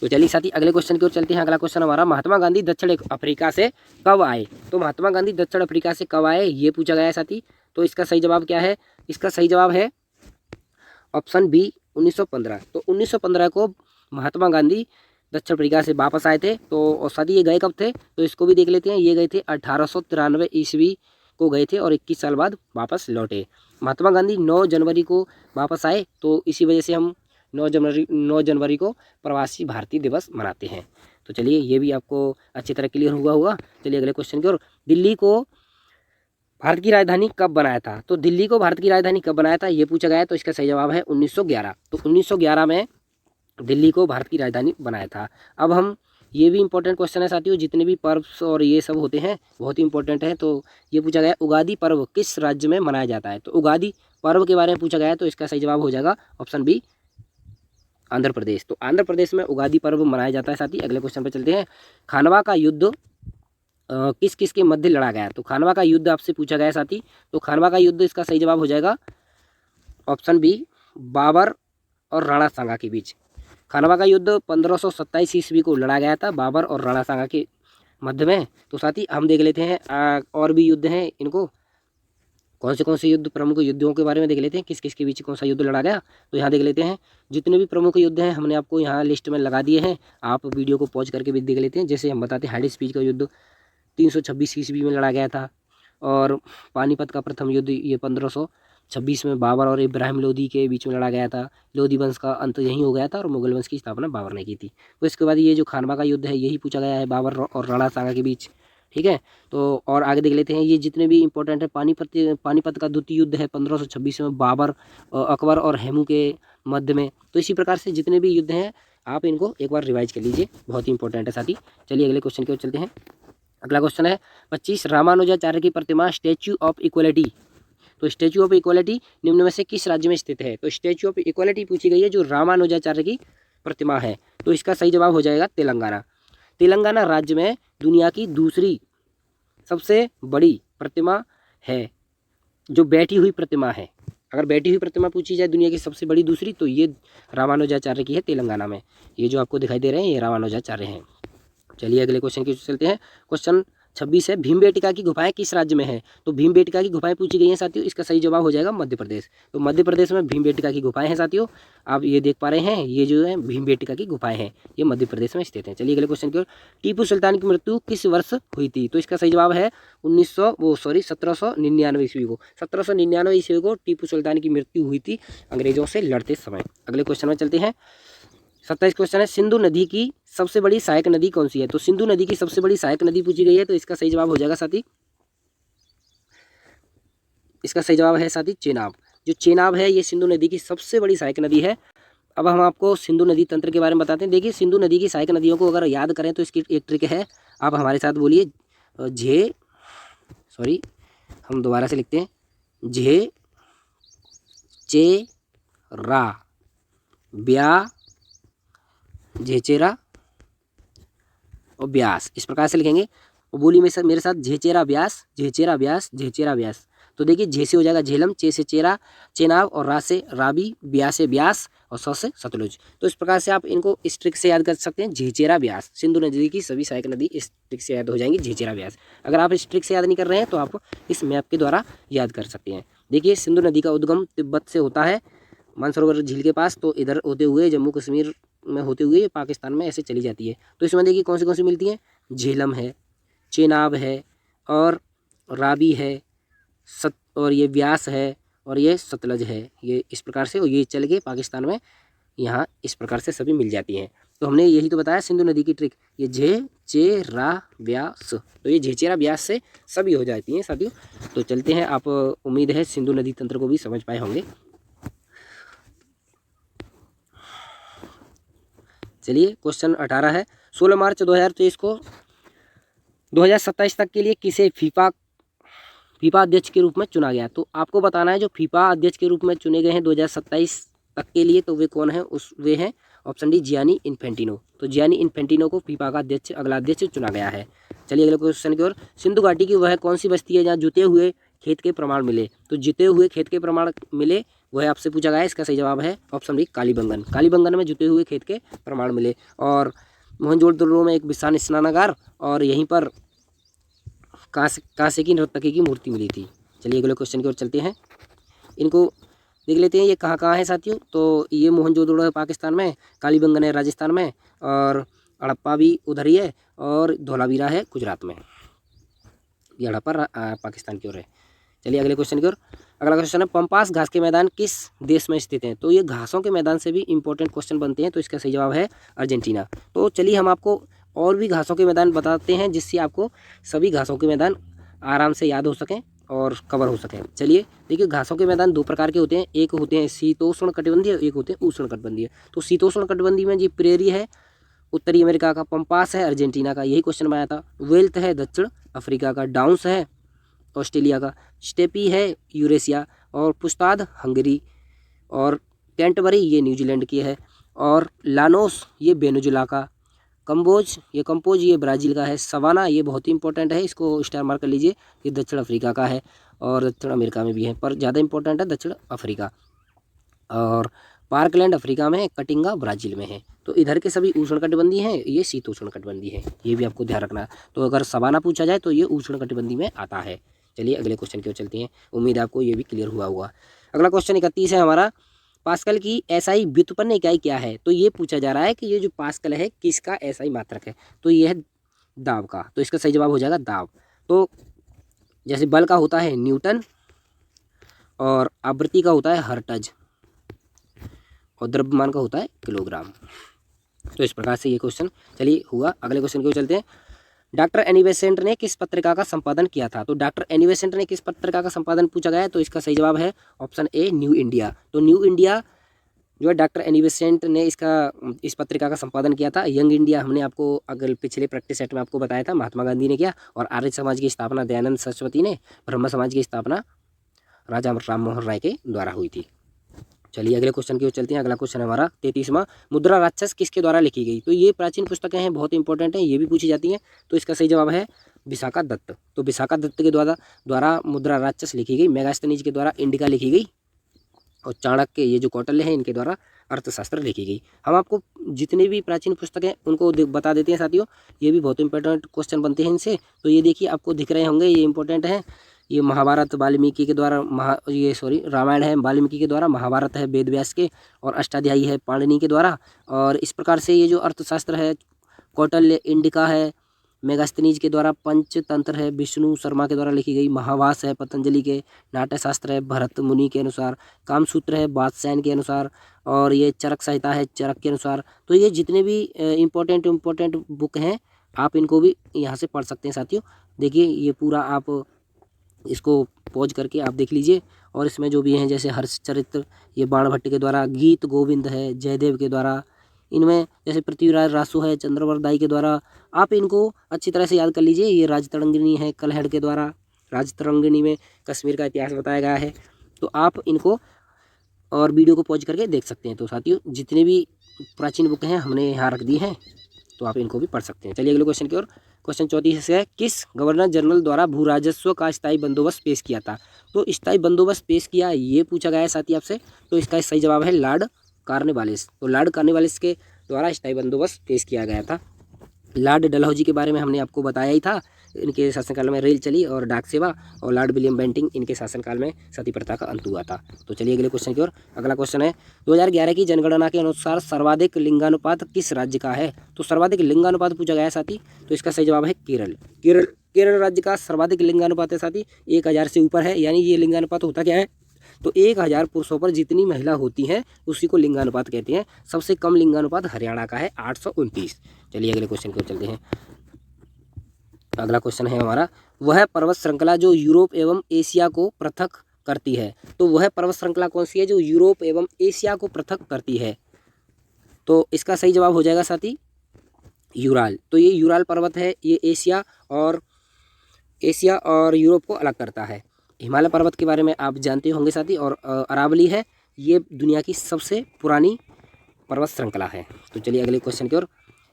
तो चलिए साथी अगले क्वेश्चन की ओर चलते हैं। अगला क्वेश्चन हमारा, महात्मा गांधी दक्षिण अफ्रीका से कब आए? तो महात्मा गांधी दक्षिण अफ्रीका से कब आए ये पूछा गया है साथी। तो इसका सही जवाब क्या है? इसका सही जवाब है ऑप्शन बी, 1915। तो 1915 को महात्मा गांधी दक्षिण अफ्रीका से वापस आए थे। तो और साथ ही ये गए कब थे, तो इसको भी देख लेते हैं। ये गए थे 1893 ईस्वी को गए थे, और 21 साल बाद वापस लौटे। महात्मा गांधी 9 जनवरी को वापस आए, तो इसी वजह से हम 9 जनवरी को प्रवासी भारतीय दिवस मनाते हैं। तो चलिए ये भी आपको अच्छी तरह क्लियर हुआ होगा। चलिए अगले क्वेश्चन की ओर। दिल्ली को भारत की राजधानी कब बनाया था? तो दिल्ली को भारत की राजधानी कब बनाया था ये पूछा गया है। तो इसका सही जवाब है 1911। तो 1911 में दिल्ली को भारत की राजधानी बनाया था। अब हम, ये भी इंपॉर्टेंट क्वेश्चन है साथियों, जितने भी पर्व और ये सब होते हैं बहुत ही इंपॉर्टेंट है। तो ये पूछा गया, उगादी पर्व किस राज्य में मनाया जाता है? तो उगादी पर्व के बारे में पूछा गया है। तो इसका सही जवाब हो जाएगा ऑप्शन बी, आंध्र प्रदेश। तो आंध्र प्रदेश में उगादी पर्व मनाया जाता है। साथ ही अगले क्वेश्चन पर चलते हैं। खानवा का युद्ध किस किस के मध्य लड़ा गया? तो खानवा का युद्ध आपसे पूछा गया साथी। तो खानवा का युद्ध, इसका सही जवाब हो जाएगा ऑप्शन बी, बाबर और राणा सांगा के बीच। खानवा का युद्ध 1527 ईस्वी को लड़ा गया था बाबर और राणा सांगा के मध्य में। तो साथी हम देख लेते हैं और भी युद्ध हैं, इनको कौन से युद्ध, प्रमुख युद्धों के बारे में देख लेते हैं, किस किस के बीच कौन सा युद्ध लड़ा गया। तो यहाँ देख लेते हैं, जितने भी प्रमुख युद्ध हैं हमने आपको यहाँ लिस्ट में लगा दिए हैं। आप वीडियो को पॉज करके भी देख लेते हैं। जैसे हम बताते हैं, हाइडेस्पीच का युद्ध 326 ईस्वी में लड़ा गया था, और पानीपत का प्रथम युद्ध ये 1526 में बाबर और इब्राहिम लोदी के बीच में लड़ा गया था। लोदी वंश का अंत यहीं हो गया था, और मुगल वंश की स्थापना बाबर ने की थी। तो इसके बाद ये जो खानवा का युद्ध है यही पूछा गया है, बाबर और राणा सांगा के बीच। ठीक है, तो और आगे देख लेते हैं, ये जितने भी इंपॉर्टेंट है। पानीपत का द्वितीय युद्ध है 1526 में बाबर, अकबर और हेमू के मध्य में। तो इसी प्रकार से जितने भी युद्ध हैं आप इनको एक बार रिवाइज कर लीजिए, बहुत ही इंपॉर्टेंट है साथी। चलिए अगले क्वेश्चन की ओर चलते हैं। अगला क्वेश्चन है, 25 रामानुजाचार्य की प्रतिमा स्टैच्यू ऑफ इक्वलिटी। तो स्टैच्यू ऑफ इक्वलिटी निम्न में से किस राज्य में स्थित है? तो स्टैच्यू ऑफ इक्वलिटी पूछी गई है जो रामानुजाचार्य की प्रतिमा है। तो इसका सही जवाब हो जाएगा तेलंगाना। तेलंगाना राज्य में दुनिया की दूसरी सबसे बड़ी प्रतिमा है, जो बैठी हुई प्रतिमा है। अगर बैठी हुई प्रतिमा पूछी जाए दुनिया की सबसे बड़ी दूसरी, तो ये रामानुजाचार्य की है तेलंगाना में। ये जो आपको दिखाई दे रहे हैं ये रामानुजाचार्य हैं। चलिए अगले क्वेश्चन की चलते हैं। क्वेश्चन 26 है, भीमबेटका की गुफाएं किस राज्य में है? तो भीमबेटका की गुफाएं पूछी गई हैं साथियों। इसका सही जवाब हो जाएगा मध्य प्रदेश। तो मध्य प्रदेश में भीमबेटका की गुफाएं हैं साथियों। आप ये देख पा रहे हैं, ये जो है भीमबेटका की गुफाएं हैं, ये मध्य प्रदेश में स्थित हैं। चलिए अगले क्वेश्चन की ओर। टीपू सुल्तान की मृत्यु किस वर्ष हुई थी? तो इसका सही जवाब है 1799 ईस्वी को। 1799 ईस्वी को टीपू सुल्तान की मृत्यु हुई थी अंग्रेजों से लड़ते समय। अगले क्वेश्चन में चलते हैं। 27 क्वेश्चन है, सिंधु नदी की सबसे बड़ी सहायक नदी कौन सी है? तो सिंधु नदी की सबसे बड़ी सहायक नदी पूछी गई है। तो इसका सही जवाब हो जाएगा साथी, इसका सही जवाब है साथी चेनाब। जो चेनाब है ये सिंधु नदी की सबसे बड़ी सहायक नदी है। अब हम आपको सिंधु नदी तंत्र के बारे में बताते हैं। देखिए, सिंधु नदी की सहायक नदियों को अगर याद करें तो इसकी एक ट्रिक है, आप हमारे साथ बोलिए। हम दोबारा से लिखते हैं, झे झेचेरा ब्या, झेचेरा और ब्यास, इस प्रकार से लिखेंगे। और बोली में मेरे साथ झेचेरा ब्यास, झेचेरा ब्यास, झेचेरा ब्यास। तो देखिए झे से हो जाएगा झेलम, चे से चेरा चेनाब, और रा से राबी, ब्या से ब्यास और स से सतलुज। तो इस प्रकार से आप इनको इस ट्रिक से याद कर सकते हैं, झेचेरा ब्यास। सिंधु नदी की सभी सहायक नदी इस ट्रिक से याद हो जाएंगी, झेचेरा ब्यास। अगर आप इस ट्रिक से याद नहीं कर रहे हैं तो आप इस मैप के द्वारा याद कर सकते हैं। देखिए सिंधु नदी का उद्गम तिब्बत से होता है मानसरोवर झील के पास, तो इधर होते हुए जम्मू कश्मीर में होते हुए पाकिस्तान में ऐसे चली जाती है। तो इसमें देखिए कौन सी मिलती हैं, झेलम है, चेनाब है और राबी है, और ये ब्यास है और ये सतलज है। ये इस प्रकार से, और ये चल के पाकिस्तान में यहाँ इस प्रकार से सभी मिल जाती हैं। तो हमने यही तो बताया सिंधु नदी की ट्रिक, ये झेचेरा ब्यास। तो ये झेचेरा ब्यास से सभी हो जाती हैं साथियों। तो चलते हैं, आप उम्मीद है सिंधु नदी तंत्र को भी समझ पाए होंगे। चलिए क्वेश्चन 18 है, 16 मार्च 2023 को 2027 तक के लिए किसे फीफा अध्यक्ष के रूप में चुना गया। तो आपको बताना है जो फीफा अध्यक्ष के रूप में चुने गए हैं 2027 तक के लिए, तो वे कौन है, वे हैं ऑप्शन डी जियानी इन्फेंटिनो। तो जियानी इन्फेंटिनो को फीफा का अध्यक्ष, अगला अध्यक्ष चुना गया है। चलिए अगले क्वेश्चन की ओर, सिंधु घाटी की वह कौन सी बस्ती है जहाँ जुते हुए खेत के प्रमाण मिले। तो जुते हुए खेत के प्रमाण मिले वह आपसे पूछा गया है। इसका सही जवाब है ऑप्शन डी कालीबंगन। कालीबंगन में जुते हुए खेत के प्रमाण मिले। और मोहनजोदड़ो में एक विशाल स्नानागार और यहीं पर कांसे की नर्तकी की मूर्ति मिली थी। चलिए अगले क्वेश्चन की ओर चलते हैं, इनको देख लेते हैं ये कहाँ है साथियों। तो ये मोहनजोदड़ो है पाकिस्तान में, कालीबंगन है राजस्थान में, और हड़प्पा भी उधर ही है, और धोलावीरा है गुजरात में। ये हड़प्पा पाकिस्तान की ओर है। चलिए अगले क्वेश्चन की ओर, अगला क्वेश्चन है, पंपास घास के मैदान किस देश में स्थित हैं। तो ये घासों के मैदान से भी इंपॉर्टेंट क्वेश्चन बनते हैं, तो इसका सही जवाब है अर्जेंटीना। तो चलिए हम आपको और भी घासों के मैदान बताते हैं जिससे आपको सभी घासों के मैदान आराम से याद हो सकें और कवर हो सकें। चलिए देखिए घासों के मैदान दो प्रकार के होते हैं, एक होते हैं शीतोष्ण कटिबंधीय, एक होते हैं उष्ण कटिबंधीय। तो शीतोष्ण कटिबंधीय में जी प्रेरी है उत्तरी अमेरिका का, पंपास है अर्जेंटीना का, यही क्वेश्चन बनाया था। वेल्थ है दक्षिण अफ्रीका का, डाउन्स है ऑस्ट्रेलिया का, स्टेपी है यूरेशिया, और पुस्ताद हंगरी, और कैंटबरी ये न्यूजीलैंड की है, और लानोस ये वेनेजुला का, कंपोज ये ब्राज़ील का है, सवाना ये बहुत ही इंपॉर्टेंट है, इसको स्टार मार्क कर लीजिए, ये दक्षिण अफ्रीका का है, और दक्षिण अमेरिका में भी है पर ज़्यादा इंपॉर्टेंट है दक्षिण अफ्रीका। और पार्कलैंड अफ्रीका में है, कटिंगा ब्राज़ील में है। तो इधर के सभी उष्णकटिबंधीय हैं, ये शीतोष्णकटिबंधीय है, ये भी आपको ध्यान रखना है। तो अगर सवाना पूछा जाए तो ये उष्णकटिबंधीय में आता है। चलिए अगले क्वेश्चन की ओर चलते हैं, उम्मीद है आपको ये भी क्लियर हुआ होगा। अगला क्वेश्चन 31 है हमारा, पास्कल की एसआई व्युत्पन्न इकाई क्या है। तो ये पूछा जा रहा है कि ये जो पास्कल है किसका एसआई मात्रक है। तो ये है दाब का, तो इसका सही जवाब हो जाएगा दाब। तो जैसे बल का होता है न्यूटन, और आवृत्ति का होता है हर्ट्ज, और द्रव्यमान का होता है किलोग्राम। तो इस प्रकार से ये क्वेश्चन चलिए हुआ। अगले क्वेश्चन की ओर चलते हैं, डॉक्टर एनी बेसेंट ने किस पत्रिका का संपादन किया था। तो डॉक्टर एनी बेसेंट ने किस पत्रिका का संपादन पूछा गया है, तो इसका सही जवाब है ऑप्शन ए न्यू इंडिया। तो न्यू इंडिया जो है डॉक्टर एनी बेसेंट ने इस पत्रिका का संपादन किया था। यंग इंडिया हमने आपको अगर पिछले प्रैक्टिस सेट में आपको बताया था महात्मा गांधी ने किया, और आर्य समाज की स्थापना दयानंद सरस्वती ने, ब्रह्म समाज की स्थापना राजा राम मोहन राय के द्वारा हुई थी। चलिए अगले क्वेश्चन की ओर चलते हैं। अगला क्वेश्चन हमारा 33वां, मुद्रा राक्षस किसके द्वारा लिखी गई। तो ये प्राचीन पुस्तकें हैं, बहुत इंपॉर्टेंट हैं, ये भी पूछी जाती हैं। तो इसका सही जवाब है विशाखा दत्त। तो विशाखा दत्त के द्वारा मुद्रा राक्षस लिखी गई। मेगास्थनीज के द्वारा इंडिका लिखी गई, और चाणक्य ये जो कौटिल्य है इनके द्वारा अर्थशास्त्र लिखी गई। हम आपको जितनी भी प्राचीन पुस्तकें उनको बता देते हैं साथियों, ये भी बहुत इंपॉर्टेंट क्वेश्चन बनते हैं इनसे। तो ये देखिए आपको दिख रहे होंगे, ये इंपॉर्टेंट है। ये महाभारत वाल्मीकि के द्वारा रामायण है वाल्मीकि के द्वारा, महाभारत है वेद व्यास के, और अष्टाध्यायी है पाणिनि के द्वारा। और इस प्रकार से ये जो अर्थशास्त्र है कौटिल्य इंडिका है मेगास्थनीज के द्वारा, पंचतंत्र है विष्णु शर्मा के द्वारा लिखी गई, महावास है पतंजलि के, नाट्यशास्त्र है भरत मुनि के अनुसार, कामसूत्र है बादशायन के अनुसार, और ये चरक संहिता है चरक के अनुसार। तो ये जितने भी इम्पोर्टेंट बुक हैं आप इनको भी यहाँ से पढ़ सकते हैं साथियों। देखिए ये पूरा आप इसको पॉज करके आप देख लीजिए, और इसमें जो भी हैं जैसे हर्षचरित्र ये बाणभट्ट के द्वारा, गीत गोविंद है जयदेव के द्वारा, इनमें जैसे पृथ्वीराज रासो है चंद्रवरदाई के द्वारा, आप इनको अच्छी तरह से याद कर लीजिए। ये राजतरंगिणी है कलहड़ के द्वारा, राजतरंगिणी में कश्मीर का इतिहास बताया गया है। तो आप इनको और वीडियो को पॉज करके देख सकते हैं। तो साथियों जितने भी प्राचीन बुक हैं हमने यहाँ रख दी हैं, तो आप इनको भी पढ़ सकते हैं। चलिए अगले क्वेश्चन की ओर। क्वेश्चन 34 से है, किस गवर्नर जनरल द्वारा भू राजस्व का स्थायी बंदोबस्त पेश किया था? तो स्थायी बंदोबस्त पेश किया ये पूछा गया है साथी आपसे, तो इसका सही जवाब है लॉर्ड कॉर्नवालिस। तो लॉर्ड कॉर्नवालिस के द्वारा स्थायी बंदोबस्त पेश किया गया था। लॉर्ड डलहौजी के बारे में हमने आपको बताया ही था, इनके शासनकाल में रेल चली और डाक सेवा, और लॉर्ड विलियम बेंटिंग इनके शासनकाल में सती प्रथा का अंत हुआ था। तो चलिए अगले क्वेश्चन की ओर। अगला क्वेश्चन है, 2011 की जनगणना के अनुसार सर्वाधिक लिंगानुपात किस राज्य का है? तो सर्वाधिक लिंगानुपात पूछा गया है साथी, तो इसका सही जवाब है केरल। केरल राज्य का सर्वाधिक लिंगानुपात है साथी, 1000 से ऊपर है। यानी ये लिंगानुपात होता क्या है, तो 1000 पुरुषों पर जितनी महिला होती हैं उसी को लिंगानुपात कहते हैं। सबसे कम लिंगानुपात हरियाणा का है 829। चलिए अगले क्वेश्चन की ओर चलते हैं। अगला क्वेश्चन है हमारा, वह पर्वत श्रृंखला जो यूरोप एवं एशिया को पृथक करती है? तो वह पर्वत श्रृंखला कौन सी है जो यूरोप एवं एशिया को पृथक करती है? तो इसका सही जवाब हो जाएगा साथी यूराल। तो ये यूराल पर्वत है, ये एशिया और यूरोप को अलग करता है। हिमालय पर्वत के बारे में आप जानते होंगे साथी, और अरावली है, ये दुनिया की सबसे पुरानी पर्वत श्रृंखला है। तो चलिए अगले क्वेश्चन की ओर।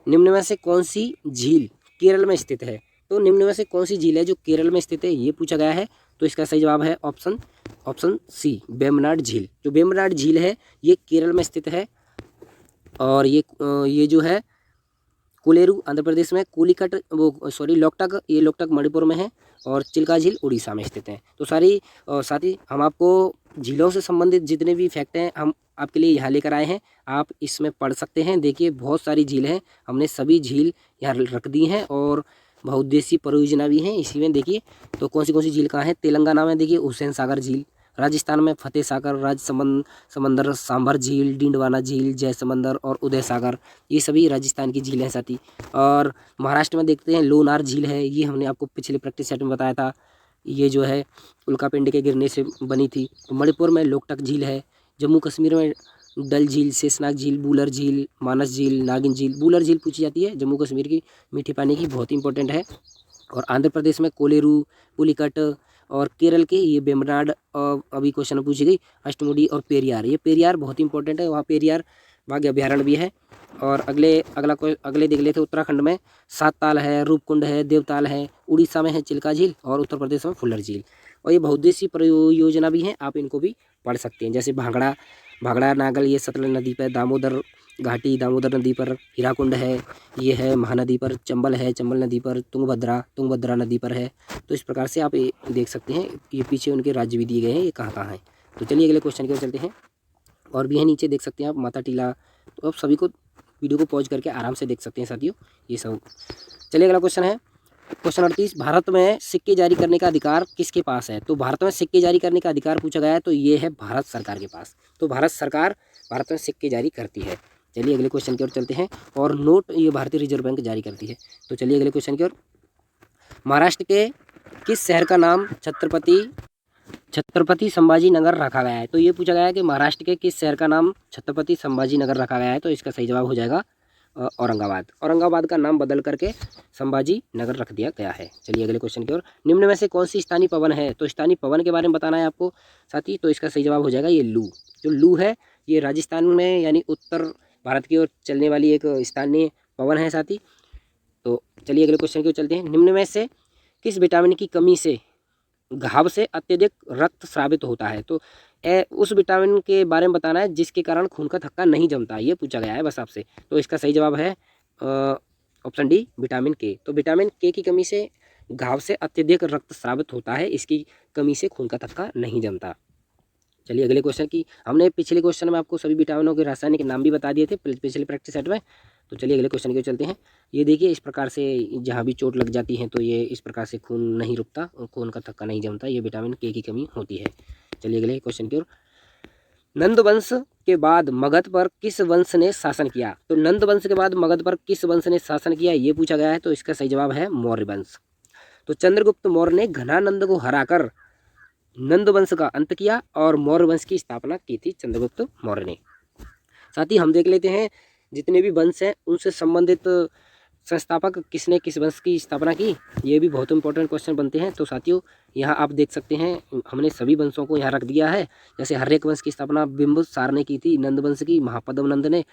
निम्न में से कौन सी झील केरल में स्थित है? तो निम्न में से कौन सी झील है जो केरल में स्थित है ये पूछा गया है, तो इसका सही जवाब है ऑप्शन सी वेम्बनाड झील। जो वेम्बनाड झील है ये केरल में स्थित है, और ये जो है कोलेरू आंध्र प्रदेश में, लोकटक ये लोकटक मणिपुर में है, और चिल्का झील उड़ीसा में स्थित है। तो साथ ही हम आपको झीलों से संबंधित जितने भी फैक्ट हैं हम आपके लिए यहाँ लेकर आए हैं, आप इसमें पढ़ सकते हैं। देखिए बहुत सारी झील हैं, हमने सभी झील यहाँ रख दी हैं, और बहुउद्देशीय परियोजना भी हैं इसी में। देखिए तो कौन सी झील कहाँ है, तेलंगाना में देखिए हुसैन सागर झील, राजस्थान में फतेह सागर, समंदर सांभर झील, डिंडवाना झील, जय समंदर और उदय सागर, ये सभी राजस्थान की झील हैं साथी। और महाराष्ट्र में देखते हैं लोनार झील है, ये हमने आपको पिछले प्रैक्टिस सेट में बताया था, ये जो है उल्कापिंड के गिरने से बनी थी। तो मणिपुर में लोकटक झील है, जम्मू कश्मीर में डल झील, शेषनाग झील, बूलर झील, मानस झील, नागिन झील। बूलर झील पूछी जाती है जम्मू कश्मीर की, मीठे पानी की, बहुत इंपॉर्टेंट है। और आंध्र प्रदेश में कोलेरू, पुलिकट, और केरल के ये वेम्बनाड, अभी क्वेश्चन में पूछी गई अष्टमुडी और पेरियार। ये पेरियार बहुत इंपॉर्टेंट है, वहाँ पेरियार बाघ अभ्यारण्य भी है। और अगले देख लेते, उत्तराखंड में सात ताल है, रूपकुंड है, देवताल है, उड़ीसा में है चिल्का झील, और उत्तर प्रदेश में फुल्लर झील। और ये बहुउद्देशीय परियोजना भी हैं, आप इनको भी पढ़ सकते हैं। जैसे भांगड़ा नागल ये सतलज नदी पर, दामोदर घाटी दामोदर नदी पर, हीराकुंड है, ये है महानदी पर, चंबल है चंबल नदी पर, तुंगभद्रा नदी पर है। तो इस प्रकार से आप देख सकते हैं, ये पीछे उनके राज्य भी दिए गए हैं, ये कहाँ हैं। तो चलिए अगले क्वेश्चन की ओर चलते हैं। और भी है नीचे देख सकते हैं आप माता टीला, तो आप सभी को वीडियो को पॉज करके आराम से देख सकते हैं साथियों ये सब। चलिए अगला क्वेश्चन है क्वेश्चन 38, भारत में सिक्के जारी करने का अधिकार किसके पास है? तो भारत में सिक्के जारी करने का अधिकार पूछा गया है, तो ये है भारत सरकार के पास। तो भारत सरकार भारत में सिक्के जारी करती है। चलिए अगले क्वेश्चन की ओर चलते हैं। और नोट ये भारतीय रिजर्व बैंक जारी करती है। तो चलिए अगले क्वेश्चन की ओर। महाराष्ट्र के किस शहर का नाम छत्रपति संभाजी नगर रखा गया है? तो ये पूछा गया है कि महाराष्ट्र के किस शहर का नाम छत्रपति संभाजी नगर रखा गया है, तो इसका सही जवाब हो जाएगा औरंगाबाद का नाम बदल करके संभाजी नगर रख दिया गया है। चलिए अगले क्वेश्चन की ओर। निम्न में से कौन सी स्थानीय पवन है? तो स्थानीय पवन के बारे में बताना है आपको साथी, तो इसका सही जवाब हो जाएगा ये लू। जो लू है ये राजस्थान में यानी उत्तर भारत की ओर चलने वाली एक स्थानीय पवन है साथी। तो चलिए अगले क्वेश्चन की ओर चलते हैं। निम्न में से किस विटामिन की कमी से घाव से अत्यधिक रक्त स्रावित होता है? तो उस विटामिन के बारे में बताना है जिसके कारण खून का थक्का नहीं जमता, ये पूछा गया है बस आपसे। तो इसका सही जवाब है ऑप्शन डी विटामिन के। तो विटामिन के की कमी से घाव से अत्यधिक रक्त स्रावित होता है, इसकी कमी से खून का थक्का नहीं जमता। चलिए अगले क्वेश्चन की, हमने पिछले क्वेश्चन में आपको सभी विटामिनों के रासायनिक नाम भी बता दिए थे पिछले प्रैक्टिस सेट में। तो चलिए अगले क्वेश्चन की चलते हैं। ये देखिए इस प्रकार से जहाँ भी चोट लग जाती है तो ये इस प्रकार से खून नहीं रुकता और खून का थक्का नहीं जमता, ये विटामिन के की कमी होती है। चलिए अगले क्वेश्चन की ओर। नंद वंश के बाद मगध पर किस वंश ने शासन किया? तो नंद वंश के बाद मगध पर किस वंश ने शासन किया ये पूछा गया है, तो इसका सही जवाब है मौर्य वंश। तो चंद्रगुप्त मौर्य ने घनानंद को हराकर नंद वंश का अंत किया और मौर्य वंश की स्थापना की थी चंद्रगुप्त मौर्य ने। साथ ही हम देख लेते हैं जितने भी वंश हैं उनसे संबंधित संस्थापक किसने किस वंश की स्थापना की, ये भी बहुत इंपॉर्टेंट क्वेश्चन बनते हैं। तो साथियों यहाँ आप देख सकते हैं हमने सभी वंशों को यहाँ रख दिया है। जैसे हर्यक वंश की स्थापना बिंबिसार ने की थी, नंद वंश की महापद्म नंद ने,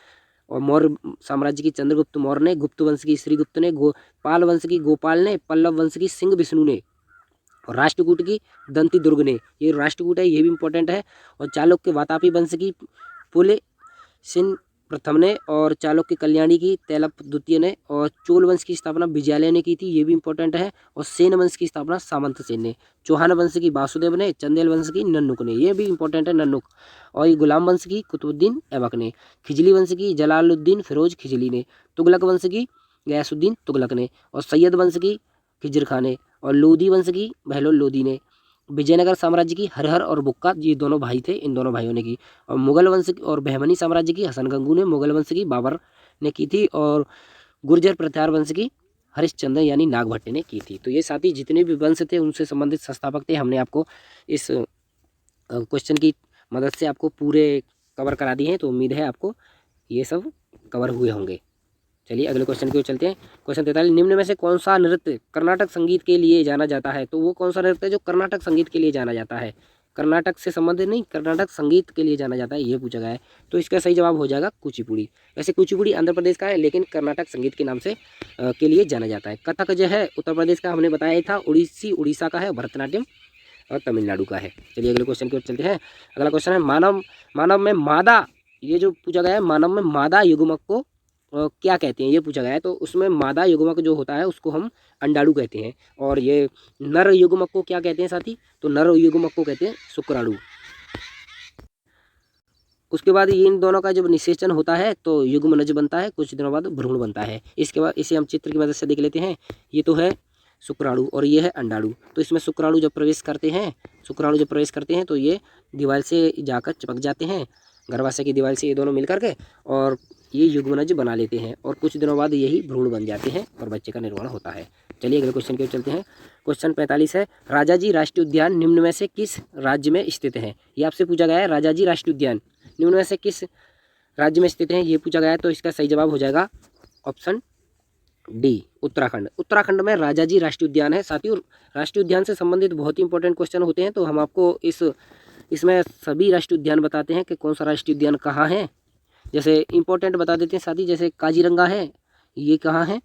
और मौर्य साम्राज्य की चंद्रगुप्त मौर्य ने, गुप्त वंश की श्रीगुप्त ने, पाल वंश की गोपाल ने, पल्लव वंश की सिंह विष्णु ने, और राष्ट्रकूट की दंती दुर्ग ने। ये राष्ट्रकूट है, ये भी इंपॉर्टेंट है। और चालुक्य वातापी वंश की पुलसिन प्रथम ने, और चालुक्य कल्याणी की तैलप द्वितीय ने, और चोल वंश की स्थापना विजयालय ने की थी, ये भी इंपॉर्टेंट है। और सेन वंश की स्थापना सामंत सेन ने। चौहान वंश की वासुदेव ने, चंदेल वंश की नन्नुक ने, ये भी इंपॉर्टेंट है नन्नुक। और ये गुलाम वंश की कुतुबुद्दीन ऐबक ने। खिजली वंश की जलालुद्दीन फिरोज खिजली ने। तुगलक वंश की गयासुद्दीन तुगलक ने। और सैयद वंश की खिजर खां ने। और लोधी वंश की बहलोल लोधी ने। विजयनगर साम्राज्य की हरहर और बुक्का, ये दोनों भाई थे, इन दोनों भाइयों ने की। और मुगल वंश और बहमनी साम्राज्य की हसन गंगू ने। मुगल वंश की बाबर ने की थी। और गुर्जर प्रत्यार वंश की हरिश्चंद्र यानी नागभट्ट ने की थी। तो ये साथी जितने भी वंश थे उनसे संबंधित संस्थापक थे, हमने आपको इस क्वेश्चन की मदद से आपको पूरे कवर करा दिए हैं। तो उम्मीद है आपको ये सब कवर हुए होंगे। चलिए अगले क्वेश्चन की ओर चलते हैं। क्वेश्चन 43, निम्न में से कौन सा नृत्य कर्नाटक संगीत के लिए जाना जाता है। तो वो कौन सा नृत्य है जो कर्नाटक संगीत के लिए जाना जाता है, कर्नाटक से संबंधित नहीं, कर्नाटक संगीत के लिए जाना जाता है, ये पूछा गया है। तो इसका सही जवाब हो जाएगा कुचिपुड़ी। वैसे कुचिपुड़ी आंध्र प्रदेश का है, लेकिन कर्नाटक संगीत के नाम से के लिए जाना जाता है। कथक जो है उत्तर प्रदेश का, हमने बताया था, उड़ीसा का है, भरतनाट्यम और तमिलनाडु का है। चलिए अगले क्वेश्चन की ओर चलते हैं। अगला क्वेश्चन है मानव में मादा, ये जो पूछा गया है, मानव में मादा युग्मक को क्या कहते हैं, ये पूछा गया है। तो उसमें मादा युग्मक जो होता है उसको हम अंडाणु कहते हैं। और ये नर युग्मक को क्या कहते हैं साथी, तो नर युग्मक को कहते हैं शुक्राणु। उसके बाद इन दोनों का जब निषेचन होता है तो युग्मनज बनता है, कुछ दिनों बाद भ्रूण बनता है। इसके बाद इसे हम चित्र की मदद से देख लेते हैं। ये तो है शुक्राणु और ये है अंडाणु। तो इसमें शुक्राणु जब प्रवेश करते हैं तो ये दीवार से जाकर चिपक जाते हैं, गर्भाशय की दीवार से ये दोनों मिल करके, और ये युग्मनज बना लेते हैं, और कुछ दिनों बाद यही भ्रूण बन जाते हैं और बच्चे का निर्माण होता है। चलिए अगले क्वेश्चन की ओर चलते हैं। क्वेश्चन 45 है, राजाजी राष्ट्रीय उद्यान निम्न में से किस राज्य में स्थित है। ये आपसे पूछा गया है, राजाजी राष्ट्रीय उद्यान निम्न में से किस राज्य में स्थित है, ये पूछा गया है। तो इसका सही जवाब हो जाएगा ऑप्शन डी, उत्तराखंड। उत्तराखंड में राजाजी राष्ट्रीय उद्यान है। साथियों राष्ट्रीय उद्यान से संबंधित बहुत ही इंपॉर्टेंट क्वेश्चन होते हैं, तो हम आपको इसमें सभी राष्ट्रीय उद्यान बताते हैं कि कौन सा राष्ट्रीय उद्यान कहाँ है। जैसे इंपॉर्टेंट बता देते हैं साथी, जैसे काजीरंगा है, ये कहाँ है,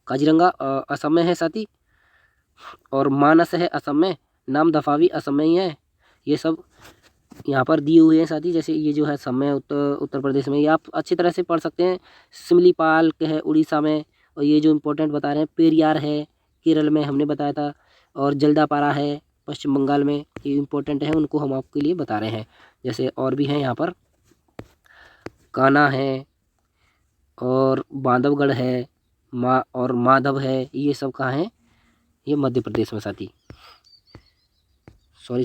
काजीरंगा असम में है साथी। और मानस है असम में, नामदफावी असम में ही है। ये सब यहाँ पर दिए हुए हैं साथी। जैसे ये जो है असम में, उत्तर प्रदेश में, ये आप अच्छी तरह से पढ़ सकते हैं। सिमलीपाल के है उड़ीसा में, और ये जो इंपॉर्टेंट बता रहे हैं पेरियार है केरल में, हमने बताया था। और जल्दापारा है पश्चिम बंगाल में, ये इंपॉर्टेंट है, उनको हम आपके लिए बता रहे हैं। जैसे और भी हैं यहाँ पर, कान्हा है और बांधवगढ़ है, और माधव है, ये सब कहाँ हैं, ये मध्य प्रदेश में साथी। सॉरी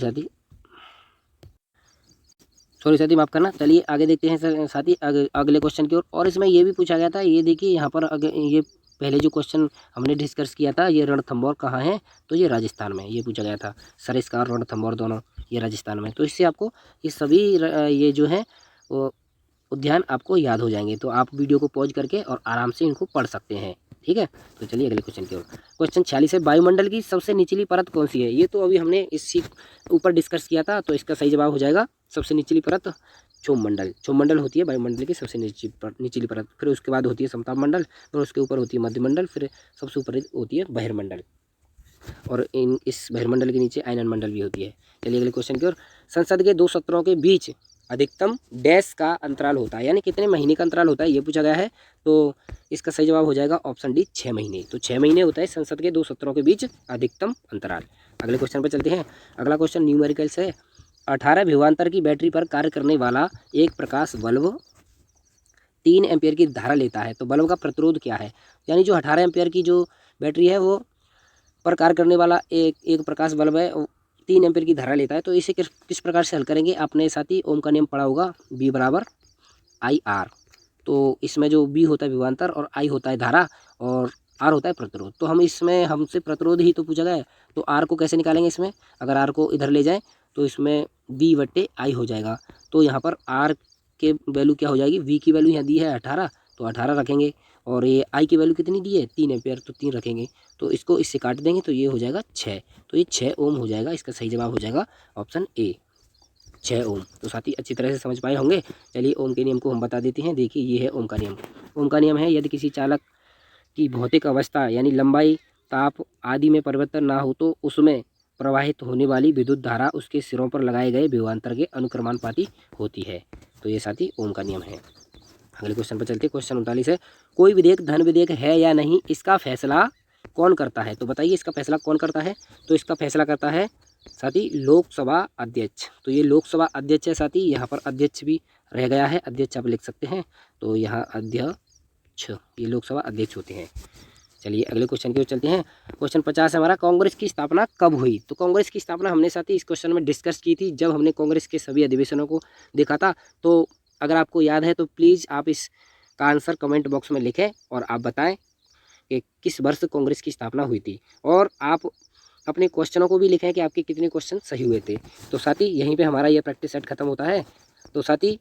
साथी माफ़ करना। चलिए आगे देखते हैं साथी अगले क्वेश्चन की ओर। और इसमें ये भी पूछा गया था, ये देखिए यहाँ पर ये पहले जो क्वेश्चन हमने डिस्कस किया था, ये रणथंभौर कहाँ है, तो ये राजस्थान में, ये पूछा गया था। सरिस्कार रणथंभौर दोनों ये राजस्थान में। तो इससे आपको ये सभी ये जो है वो उद्यान आपको याद हो जाएंगे। तो आप वीडियो को पॉज करके और आराम से इनको पढ़ सकते हैं, ठीक है। तो चलिए अगले क्वेश्चन की ओर। क्वेश्चन 46 है, वायुमंडल की सबसे निचली परत कौन सी है। ये तो अभी हमने इसी ऊपर डिस्कस किया था, तो इसका सही जवाब हो जाएगा सबसे निचली परत क्षोभमंडल होती है वायुमंडल की सबसे निचली परत। फिर उसके बाद होती है समताप मंडल, फिर उसके ऊपर होती है मध्यमंडल, फिर सबसे ऊपर होती है बहिर्मंडल, और इस बहिर्मंडल के नीचे आयनन मंडल भी होती है। चलिए अगले क्वेश्चन की ओर। संसद के 2 सत्रों के बीच अधिकतम डैश का अंतराल होता है, यानी कितने महीने का अंतराल होता है, ये पूछा गया है। तो इसका सही जवाब हो जाएगा ऑप्शन डी, 6 महीने। तो 6 महीने होता है संसद के 2 सत्रों के बीच अधिकतम अंतराल। अगले क्वेश्चन पर चलते हैं। अगला क्वेश्चन न्यूमेरिकल्स है। 18 विभवांतर की बैटरी पर कार्य करने वाला एक प्रकाश बल्ब 3 एम्पियर की धारा लेता है, तो बल्ब का प्रतिरोध क्या है। यानी जो 18 एम्पियर की जो बैटरी है वो पर कार्य करने वाला एक प्रकाश बल्ब है, 3 एम्पियर की धारा लेता है। तो इसे किस प्रकार से हल करेंगे, आपने साथ ही ओम का नियम पढ़ा होगा, B बराबर IR। तो इसमें जो B होता है विभवांतर और I होता है धारा और R होता है प्रतिरोध। तो हम इसमें हमसे प्रतिरोध ही तो पूछा गया है, तो R को कैसे निकालेंगे। इसमें अगर R को इधर ले जाएं तो इसमें B/I हो जाएगा। तो यहाँ पर R के वैल्यू क्या हो जाएगी, V की वैल्यू यहाँ दी है 18, तो 18 रखेंगे, और ये आई की वैल्यू कितनी दी है 3 एम्पियर, तो 3 रखेंगे, तो इसको इससे काट देंगे तो ये हो जाएगा 6, तो ये 6 ओम हो जाएगा। इसका सही जवाब हो जाएगा ऑप्शन ए 6 ओम। तो साथी अच्छी तरह से समझ पाए होंगे। चलिए ओम के नियम को हम बता देते हैं। देखिए ये है ओम का नियम। ओम का नियम है यदि किसी चालक की भौतिक अवस्था यानी लंबाई, ताप आदि में परिवर्तन ना हो तो उसमें प्रवाहित होने वाली विद्युत धारा उसके सिरों पर लगाए गए विभवांतर के अनुक्रमानुपाती होती है। तो ये साथी ओम का नियम है। अगले क्वेश्चन पर चलते हैं। क्वेश्चन 39 है, कोई विधेयक धन विधेयक है या नहीं, इसका फैसला कौन करता है? तो बताइए इसका फैसला कौन करता है? तो इसका फैसला करता है साथी लोकसभा अध्यक्ष। तो ये लोकसभा अध्यक्ष है साथी, यहाँ पर अध्यक्ष भी रह गया है, अध्यक्ष आप लिख सकते हैं। तो यहाँ अध्यक्ष, ये लोकसभा अध्यक्ष होते हैं। चलिए अगले क्वेश्चन की ओर चलते हैं। क्वेश्चन 50 है हमारा, कांग्रेस की स्थापना कब हुई? तो कांग्रेस की स्थापना हमने साथी इस क्वेश्चन में डिस्कस की थी जब हमने कांग्रेस के सभी अधिवेशनों को देखा था। तो अगर आपको याद है तो प्लीज़ आप इसका आंसर कमेंट बॉक्स में लिखें और आप बताएं कि किस वर्ष कांग्रेस की स्थापना हुई थी, और आप अपने क्वेश्चनों को भी लिखें कि आपके कितने क्वेश्चन सही हुए थे। तो साथी यहीं पे हमारा ये प्रैक्टिस सेट खत्म होता है। तो साथी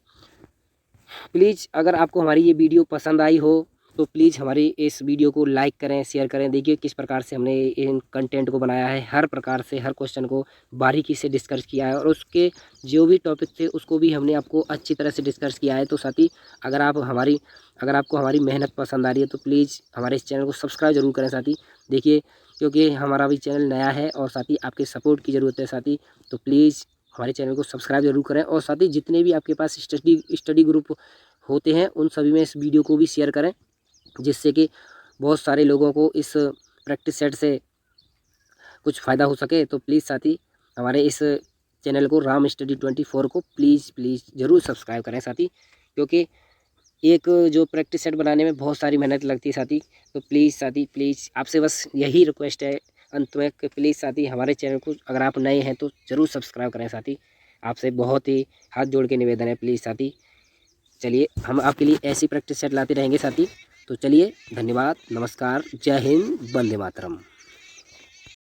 प्लीज़ अगर आपको हमारी ये वीडियो पसंद आई हो तो प्लीज़ हमारी इस वीडियो को लाइक करें, शेयर करें। देखिए किस प्रकार से हमने इन कंटेंट को बनाया है, हर प्रकार से हर क्वेश्चन को बारीकी से डिस्कस किया है और उसके जो भी टॉपिक थे उसको भी हमने आपको अच्छी तरह से डिस्कस किया है। तो साथी अगर आपको हमारी मेहनत पसंद आ रही है तो प्लीज़ हमारे इस चैनल को सब्सक्राइब जरूर करें साथी। देखिए क्योंकि हमारा भी चैनल नया है और साथी आपके सपोर्ट की ज़रूरत है साथी। तो प्लीज़ हमारे चैनल को सब्सक्राइब जरूर करें और साथी जितने भी आपके पास स्टडी ग्रुप होते हैं उन सभी में इस वीडियो को भी शेयर करें, जिससे कि बहुत सारे लोगों को इस प्रैक्टिस सेट से कुछ फ़ायदा हो सके। तो प्लीज़ साथी हमारे इस चैनल को राम स्टडी 24 को प्लीज़ ज़रूर सब्सक्राइब करें साथी, क्योंकि एक जो प्रैक्टिस सेट बनाने में बहुत सारी मेहनत लगती है साथी। तो प्लीज़ साथी प्लीज़ आपसे बस यही रिक्वेस्ट है अंत में कि प्लीज़ साथी हमारे चैनल को अगर आप नए हैं तो ज़रूर सब्सक्राइब करें साथी। आपसे बहुत ही हाथ जोड़ के निवेदन है प्लीज़ साथी। चलिए हम आपके लिए ऐसी प्रैक्टिस सेट लाते रहेंगे साथी। तो चलिए धन्यवाद, नमस्कार, जय हिंद, वंदे मातरम।